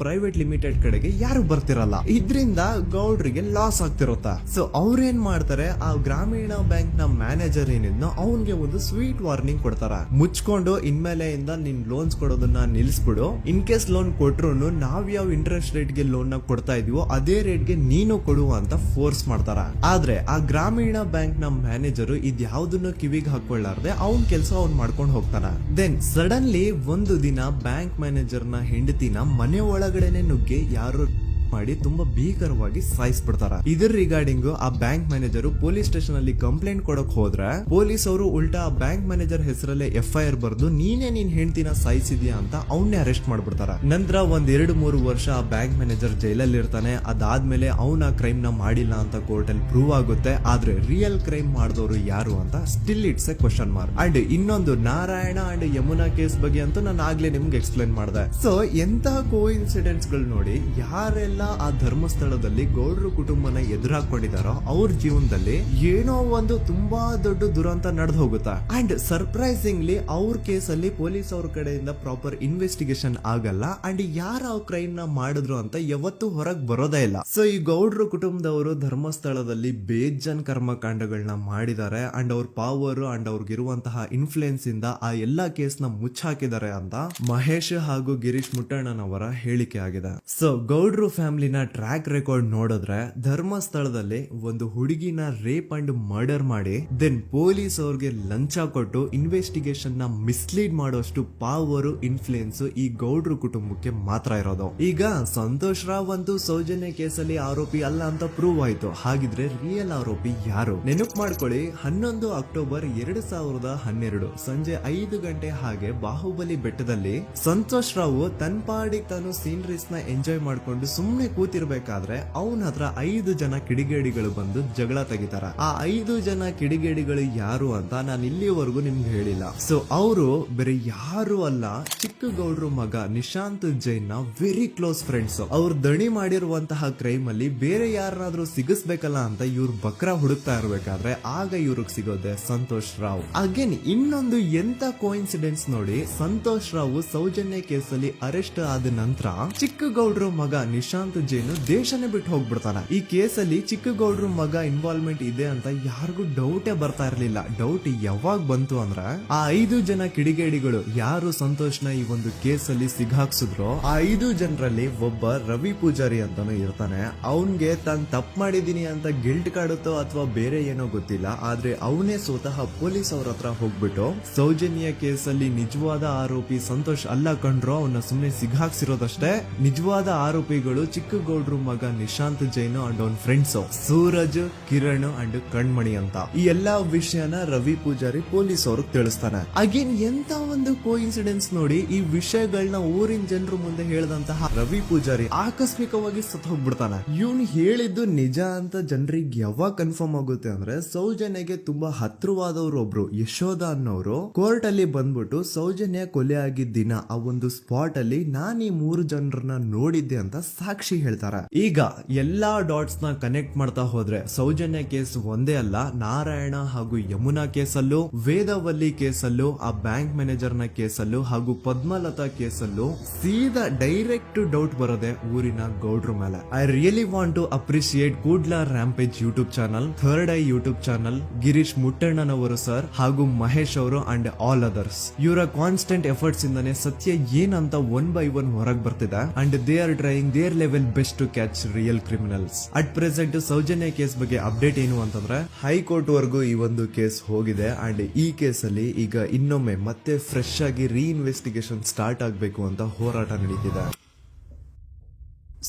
ಪ್ರೈವೇಟ್ ಲಿಮಿಟೆಡ್ ಕಡೆಗೆ ಯಾರು ಬರ್ತಿರಲ್ಲ. ಇದ್ರಿಂದ ಗೌಡ್ರಿಗೆ ಲಾಸ್ ಆಗ್ತಿರುತ್ತ. ಸೊ ಅವ್ರೇನ್ ಮಾಡ್ತಾರೆ, ಆ ಗ್ರಾಮೀಣ ಬ್ಯಾಂಕ್ ನ ಮ್ಯಾನೇಜರ್ ಏನಿದ್ನೋ ಅವನ್ಗೆ ಒಂದು ಸ್ವೀಟ್ ವಾರ್ನಿಂಗ್ ಕೊಡ್ತಾರ. ಮುಚ್ಕೊಂಡು ಇನ್ಮೇಲೆ ಇಂದ ನಿನ್ ಲೋನ್ಸ್ ಕೊಡೋದನ್ನ ನಿಲ್ಸ್ಬಿಡು. ಇನ್ ಕೇಸ್ ಲೋನ್ ಕೊಟ್ರು ನಾವ್ ಯಾವ ಇಂಟ್ರೆಸ್ಟ್ ರೇಟ್ ಗೆ ಲೋನ್ ನ ಕೊಡ್ತಾ ಇದೀವೋ ಅದೇ ರೇಟ್ ಗೆ ನೀನು ಕೊಡು ಅಂತ ಫೋರ್ಸ್ ಮಾಡ್ತಾರ. ಆದ್ರೆ ಆ ಗ್ರಾಮೀಣ ಬ್ಯಾಂಕ್ ನ ಮ್ಯಾನೇಜರ್ ಇದ್ಯಾವುದನ್ನು ಕಿವಿಗೆ ಹಾಕೊಳ್ಳಾರ್ದೆ ಅವನ್ ಕೆಲಸ ಅವ್ನ್ ಮಾಡ್ಕೊಂಡು ಹೋಗ್ತಾನ. ದೆನ್ ಸಡನ್ಲಿ ಒಂದು ದಿನ ಬ್ಯಾಂಕ್ ಮ್ಯಾನೇಜರ್ ನ ಹೆಂಡತಿನ ಮನೆ ಒಳಗಡೆನೆ ನುಗ್ಗಿ ಯಾರು ಮಾಡಿ ತುಂಬಾ ಭೀಕರವಾಗಿ ಸಾಯಿಸ್ಬಿಡ್ತಾರ. ಇದ್ರ ರಿಗಾರ್ಡಿಂಗ್ ಆ ಬ್ಯಾಂಕ್ ಮ್ಯಾನೇಜರ್ ಪೊಲೀಸ್ ಸ್ಟೇಷನ್ ಅಲ್ಲಿ ಕಂಪ್ಲೇಂಟ್ ಕೊಡಕ್ ಹೋದ್ರೆ ಪೊಲೀಸ್ ಅವರು ಉಲ್ಟಾ ಆ ಬ್ಯಾಂಕ್ ಮ್ಯಾನೇಜರ್ ಹೆಸರಲ್ಲೇ FIR ಬರ್ದು ನೀನೇ ನಿನ್ ಹೆಂಡತಿನ ಸಾಯಿಸಿದ್ಯಾ ಅಂತ ಅವನ್ನೇ ಅರೆಸ್ಟ್ ಮಾಡ್ಬಿಡ್ತಾರ. ನಂತರ 1-2-3 ವರ್ಷ ಆ ಬ್ಯಾಂಕ್ ಮ್ಯಾನೇಜರ್ ಜೈಲಲ್ಲಿ ಇರ್ತಾನೆ. ಅದಾದ್ಮೇಲೆ ಅವನ ಕ್ರೈಮ್ ನ ಮಾಡಿಲ್ಲ ಅಂತ ಕೋರ್ಟ್ ಅಲ್ಲಿ ಪ್ರೂವ್ ಆಗುತ್ತೆ. ಆದ್ರೆ ರಿಯಲ್ ಕ್ರೈಮ್ ಮಾಡಿದವರು ಯಾರು ಅಂತ still it's A question mark. And ಇನ್ನೊಂದು ನಾರಾಯಣ ಅಂಡ್ ಯಮುನಾ ಕೇಸ್ ಬಗ್ಗೆ ಅಂತೂ ನಾನು ಆಗ್ಲೇ ನಿಮ್ಗೆ ಎಕ್ಸ್ಪ್ಲೇನ್ ಮಾಡಿದೆ. ಸೊ ಎಂತ ಕೋಇನ್ಸಿಡೆಂಟ್ಸ್ ಗಳು ನೋಡಿ, ಯಾರೆಲ್ಲ ಆ ಧರ್ಮಸ್ಥಳದಲ್ಲಿ ಗೌಡ್ರು ಕುಟುಂಬನ ಎದುರಾಕೊಂಡಿದಾರೋ ಅವ್ರ ಜೀವನದಲ್ಲಿ ಏನೋ ಒಂದು ತುಂಬಾ ದೊಡ್ಡ ದುರಂತ ನಡೆದು ಹೋಗುತ್ತಾ. ಅಂಡ್ ಸರ್ಪ್ರೈಸಿಂಗ್ಲಿ ಅವ್ರ ಕೇಸಲ್ಲಿ ಪೊಲೀಸ್ ಅವ್ರ ಕಡೆಯಿಂದ ಪ್ರಾಪರ್ ಇನ್ವೆಸ್ಟಿಗೇಷನ್ ಆಗಲ್ಲ. ಅಂಡ್ ಯಾರ ಕ್ರೈಮ್ ನ ಮಾಡಿದ್ರು ಅಂತ ಯಾವತ್ತೂ ಹೊರಗ್ ಬರೋದೇ ಇಲ್ಲ. ಸೊ ಈ ಗೌಡ್ರು ಕುಟುಂಬದವರು ಧರ್ಮಸ್ಥಳದಲ್ಲಿ ಬೇಜನ್ ಕರ್ಮಕಾಂಡಗಳನ್ನ ಮಾಡಿದ್ದಾರೆ. ಅಂಡ್ ಅವ್ರ ಪವರ್ ಅಂಡ್ ಅವ್ರಿಗಿರುವಂತಹ ಇನ್ಫ್ಲೂಯೆನ್ಸ್ ಇಂದ ಆ ಎಲ್ಲಾ ಕೇಸ್ ನ ಮುಚ್ಚಾಕಿದ್ದಾರೆ ಅಂತ ಮಹೇಶ್ ಹಾಗೂ ಗಿರೀಶ್ ಮುಟ್ಟಣ್ಣನವರ ಹೇಳಿಕೆ ಆಗಿದೆ. ಸೊ ಗೌಡ್ರು ಫ್ಯಾಮಿಲಿನ ಟ್ರ್ಯಾಕ್ ರೆಕಾರ್ಡ್ ನೋಡಿದ್ರೆ ಧರ್ಮಸ್ಥಳದಲ್ಲಿ ಒಂದು ಹುಡುಗಿನ ರೇಪ್ ಅಂಡ್ ಮರ್ಡರ್ ಮಾಡಿ ದೆನ್ ಪೊಲೀಸ್ ಅವ್ರಿಗೆ ಲಂಚ ಕೊಟ್ಟು ಇನ್ವೆಸ್ಟಿಗೇಷನ್ ನ ಮಿಸ್ಲೀಡ್ ಮಾಡೋಷ್ಟು ಪವರ್ ಇನ್ಫ್ಲೂಯೆನ್ಸ್ ಈ ಗೌಡ್ರು ಕುಟುಂಬಕ್ಕೆ ಮಾತ್ರ ಇರೋದು. ಈಗ ಸಂತೋಷ್ ರಾವ್ ಅಂತೂ ಸೌಜನ್ಯ ಕೇಸಲ್ಲಿ ಆರೋಪಿ ಅಲ್ಲ ಅಂತ ಪ್ರೂವ್ ಆಯ್ತು. ಹಾಗಿದ್ರೆ ರಿಯಲ್ ಆರೋಪಿ ಯಾರು? ನೆನಪು ಮಾಡ್ಕೊಳ್ಳಿ, 11 ಅಕ್ಟೋಬರ್ 2012 ಸಂಜೆ 5 ಗಂಟೆ ಹಾಗೆ ಬಾಹುಬಲಿ ಬೆಟ್ಟದಲ್ಲಿ ಸಂತೋಷ್ ರಾವ್ ತನ್ನ ಪಾಡಿಗೆ ತಾನು ಸೀನರೀಸ್ ನ ಎಂಜಾಯ್ ಮಾಡ್ಕೊಂಡು ಸುಮ್ಮನೆ ಕೂತಿರ್ಬೇಕಾದ್ರೆ ಅವನ ಹತ್ರ 5 ಜನ ಕಿಡಿಗೇಡಿಗಳು ಬಂದು ಜಗಳ ತೆಗಿತಾರ. ಆ 5 ಜನ ಕಿಡಿಗೇಡಿಗಳು ಯಾರು ಅಂತ ನಾನು ಇಲ್ಲಿವರೆಗೂ ನಿಮ್ಗೆ ಹೇಳಿಲ್ಲ. ಸೊ ಅವರು ಬೇರೆ ಯಾರು ಅಲ್ಲ, ಚಿಕ್ಕ ಗೌಡ್ರು ಮಗ ನಿಶಾಂತ್ ಜೈನ್ ನ ವೆರಿ ಕ್ಲೋಸ್ ಫ್ರೆಂಡ್ಸ್. ಅವ್ರ ದಣಿ ಮಾಡಿರುವಂತಹ ಕ್ರೈಮ್ ಅಲ್ಲಿ ಬೇರೆ ಯಾರನ್ನಾದ್ರೂ ಸಿಗಿಸ್ಬೇಕಲ್ಲ ಅಂತ ಇವ್ರು ಬಕ್ರ ಹುಡುಕ್ತಾ ಇರ್ಬೇಕಾದ್ರೆ ಆಗ ಇವ್ರಿಗೆ ಸಿಗೋದೆ ಸಂತೋಷ್ ರಾವ್. ಅಗೇನ್ ಇನ್ನೊಂದು ಎಂತ ಕೋಇನ್ಸಿಡೆನ್ಸ್ ನೋಡಿ, ಸಂತೋಷ್ ರಾವ್ ಸೌಜನ್ಯ ಕೇಸಲ್ಲಿ ಅರೆಸ್ಟ್ ಆದ ನಂತರ ಚಿಕ್ಕ ಗೌಡ್ರು ಮಗ ನಿಶಾಂತ್ ಜೈನ್ ದೇಶನೇ ಬಿಟ್ಟು ಹೋಗ್ಬಿಡ್ತಾನ. ಈ ಕೇಸಲ್ಲಿ ಚಿಕ್ಕ ಗೌಡ್ರು ಮಗ ಇನ್ವಾಲ್ವ್ಮೆಂಟ್ ಇದೆ ಅಂತ ಯಾರಿಗೂ ಡೌಟೇ ಬರ್ತಾ ಇರ್ಲಿಲ್ಲ. ಡೌಟ್ ಯಾವಾಗ ಬಂತು ಅಂದ್ರೆ ಆ 5 ಜನ ಕಿಡಿಗೇಡಿಗಳು ಯಾರು ಸಂತೋಷ್ನ ಈ ಒಂದು ಕೇಸಲ್ಲಿ ಸಿಗಾಕ್ಸಿದ್ರು ಆ 5 ಜನರಲ್ಲಿ ಒಬ್ಬ ರವಿ ಪೂಜಾರಿ ಅಂತಾನು ಇರ್ತಾನೆ. ಅವನ್ಗೆ ತಾನು ತಪ್ಪು ಮಾಡಿದೀನಿ ಅಂತ ಗಿಲ್ಟ್ ಕಾಡುತ್ತೋ ಅಥವಾ ಬೇರೆ ಏನೋ ಗೊತ್ತಿಲ್ಲ, ಆದ್ರೆ ಅವನೇ ಸ್ವತಃ ಪೊಲೀಸ್ ಅವ್ರ ಹತ್ರ ಹೋಗ್ಬಿಟ್ಟು ಸೌಜನ್ಯ ಕೇಸಲ್ಲಿ ನಿಜವಾದ ಆರೋಪಿ ಸಂತೋಷ್ ಅಲ್ಲ ಕಂಡ್ರು, ಅವನ್ನ ಸುಮ್ನೆ ಸಿಗಾಕ್ಸಿರೋದಷ್ಟೇ, ನಿಜವಾದ ಆರೋಪಿಗಳು ಚಿಕ್ಕ ಗೌಡ್ರು ಮಗ ನಿಶಾಂತ್ ಜೈನ್ ಅಂಡ್ ಅವನ್ ಫ್ರೆಂಡ್ಸ್ ಸೂರಜ್, ಕಿರಣ್ ಅಂಡ್ ಕಣ್ಮಣಿ ಅಂತ. ಈ ಎಲ್ಲಾ ವಿಷಯನ ರವಿ ಪೂಜಾರಿ ಪೊಲೀಸ್ ಅವ್ರಿಗೆ ತಿಳಿಸ್ತಾನೆ. ಅಗೇನ್ ಎಂತ ಒಂದು ಕೋಇನ್ಸಿಡೆನ್ಸ್ ನೋಡಿ, ಈ ವಿಷಯಗಳನ್ನ ಊರಿನ ಜನರು ಮುಂದೆ ಹೇಳಿದಂತಹ ರವಿ ಪೂಜಾರಿ ಆಕಸ್ಮಿಕವಾಗಿ ಸತ್ತು ಹೋಗ್ಬಿಡ್ತಾನೆ. ಇವನ್ ಹೇಳಿದ್ದು ನಿಜ ಅಂತ ಜನರಿಗೆ ಯಾವಾಗ ಕನ್ಫರ್ಮ್ ಆಗುತ್ತೆ ಅಂದ್ರೆ ಸೌಜನ್ಯಗೆ ತುಂಬಾ ಹತ್ರವಾದವ್ರು ಒಬ್ರು ಯಶೋಧ ಅನ್ನೋರು ಕೋರ್ಟ್ ಅಲ್ಲಿ ಬಂದ್ಬಿಟ್ಟು ಸೌಜನ್ಯ ಕೊಲೆ ಆಗಿದ್ದ ದಿನ ಆ ಒಂದು ಸ್ಪಾಟ್ ಅಲ್ಲಿ ನಾನು ಈ 3 ಜನರನ್ನ ನೋಡಿದ್ದೆ ಅಂತ ಸಾಕ್ಷಿ ಹೇಳ್ತಾರೆ. ಈಗ ಎಲ್ಲಾ ಡಾಟ್ಸ್ ನ ಕನೆಕ್ಟ್ ಮಾಡ್ತಾ ಹೋದ್ರೆ ಸೌಜನ್ಯ ಕೇಸ್ ಒಂದೇ ಅಲ್ಲ, ನಾರಾಯಣ ಹಾಗೂ ಯಮುನಾ ಕೇಸಲ್ಲೂ, ವೇದವಲ್ಲಿ ಕೇಸಲ್ಲೂ, ಆ ಬ್ಯಾಂಕ್ ಮ್ಯಾನೇಜರ್ ನ ಕೇಸಲ್ಲೂ ಹಾಗೂ ಪದ್ಮಲತಾ ಕೇಸಲ್ಲೂ ಸೀದಾ ಡೈರೆಕ್ಟ್ ಡೌಟ್ ಬರೋದೆ ಊರಿನ ಗೌಡ್ರ ಮೇಲೆ. I really want to appreciate Kudla rampage YouTube channel, third eye YouTube channel, Girish ಮುಟ್ಟಣ್ಣನವರು ಸರ್ ಹಾಗೂ ಮಹೇಶ್ ಅವರು ಅಂಡ್ ಆಲ್ ಅದರ್ಸ್. ಇವರ ಕಾನ್ಸ್ಟೆಂಟ್ ಎಫರ್ಟ್ಸ್ ಇಂದಾನೆ ಸತ್ಯ ಏನಂತ 1 by 1 ಹೊರಗೆ ಬರ್ತಿದೆ and they are trying their level best to catch real criminals. At present Soujanya case ಬಗ್ಗೆ ಅಪ್ಡೇಟ್ ಏನು ಅಂತಂದ್ರೆ ಹೈಕೋರ್ಟ್ ವರೆಗೂ ಈ ಒಂದು ಕೇಸ್ ಹೋಗಿದೆ ಅಂಡ್ ಈ ಕೇಸ್ ಅಲ್ಲಿ ಈಗ ಇನ್ನೊಮ್ಮೆ ಮತ್ತೆ ಫ್ರೆಶ್ ಆಗಿ ರೀಇನ್ವೆಸ್ಟಿಗೇಷನ್ ಸ್ಟಾರ್ಟ್ ಆಗಬೇಕು ಅಂತ ಹೋರಾಟ ನಡೀತಿದೆ.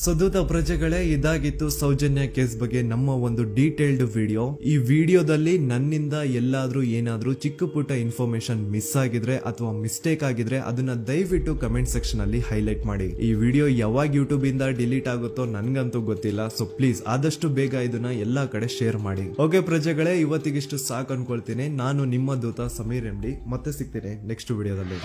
ಸದುತ ಪ್ರಜೆಗಳೇ, ಇದಾಗಿತ್ತು ಸೌಜನ್ಯ ಕೇಸ್ ಬಗ್ಗೆ ನಮ್ಮ ಒಂದು ಡೀಟೇಲ್ಡ್ ವಿಡಿಯೋ. ಈ ವಿಡಿಯೋದಲ್ಲಿ ನನ್ನಿಂದ ಎಲ್ಲಾದ್ರೂ ಏನಾದ್ರೂ ಚಿಕ್ಕ ಪುಟ್ಟ ಇನ್ಫಾರ್ಮೇಶನ್ ಮಿಸ್ ಆಗಿದ್ರೆ ಅಥವಾ ಮಿಸ್ಟೇಕ್ ಆಗಿದ್ರೆ ಅದನ್ನ ದಯವಿಟ್ಟು ಕಮೆಂಟ್ ಸೆಕ್ಷನ್ ಅಲ್ಲಿ ಹೈಲೈಟ್ ಮಾಡಿ. ಈ ವಿಡಿಯೋ ಯಾವಾಗ ಯೂಟ್ಯೂಬ್ ಇಂದ ಡಿಲೀಟ್ ಆಗುತ್ತೋ ನನ್ಗಂತೂ ಗೊತ್ತಿಲ್ಲ. ಸೊ ಪ್ಲೀಸ್ ಆದಷ್ಟು ಬೇಗ ಇದನ್ನ ಎಲ್ಲಾ ಕಡೆ ಶೇರ್ ಮಾಡಿ. ಓಕೆ ಪ್ರಜೆಗಳೇ, ಇವತ್ತಿಗಿಷ್ಟು ಸಾಕು ಅನ್ಕೊಳ್ತೀನಿ. ನಾನು ನಿಮ್ಮ ದೂತ ಸಮೀರ್ MD. ಮತ್ತೆ ಸಿಗ್ತೀನಿ ನೆಕ್ಸ್ಟ್ ವಿಡಿಯೋದಲ್ಲಿ.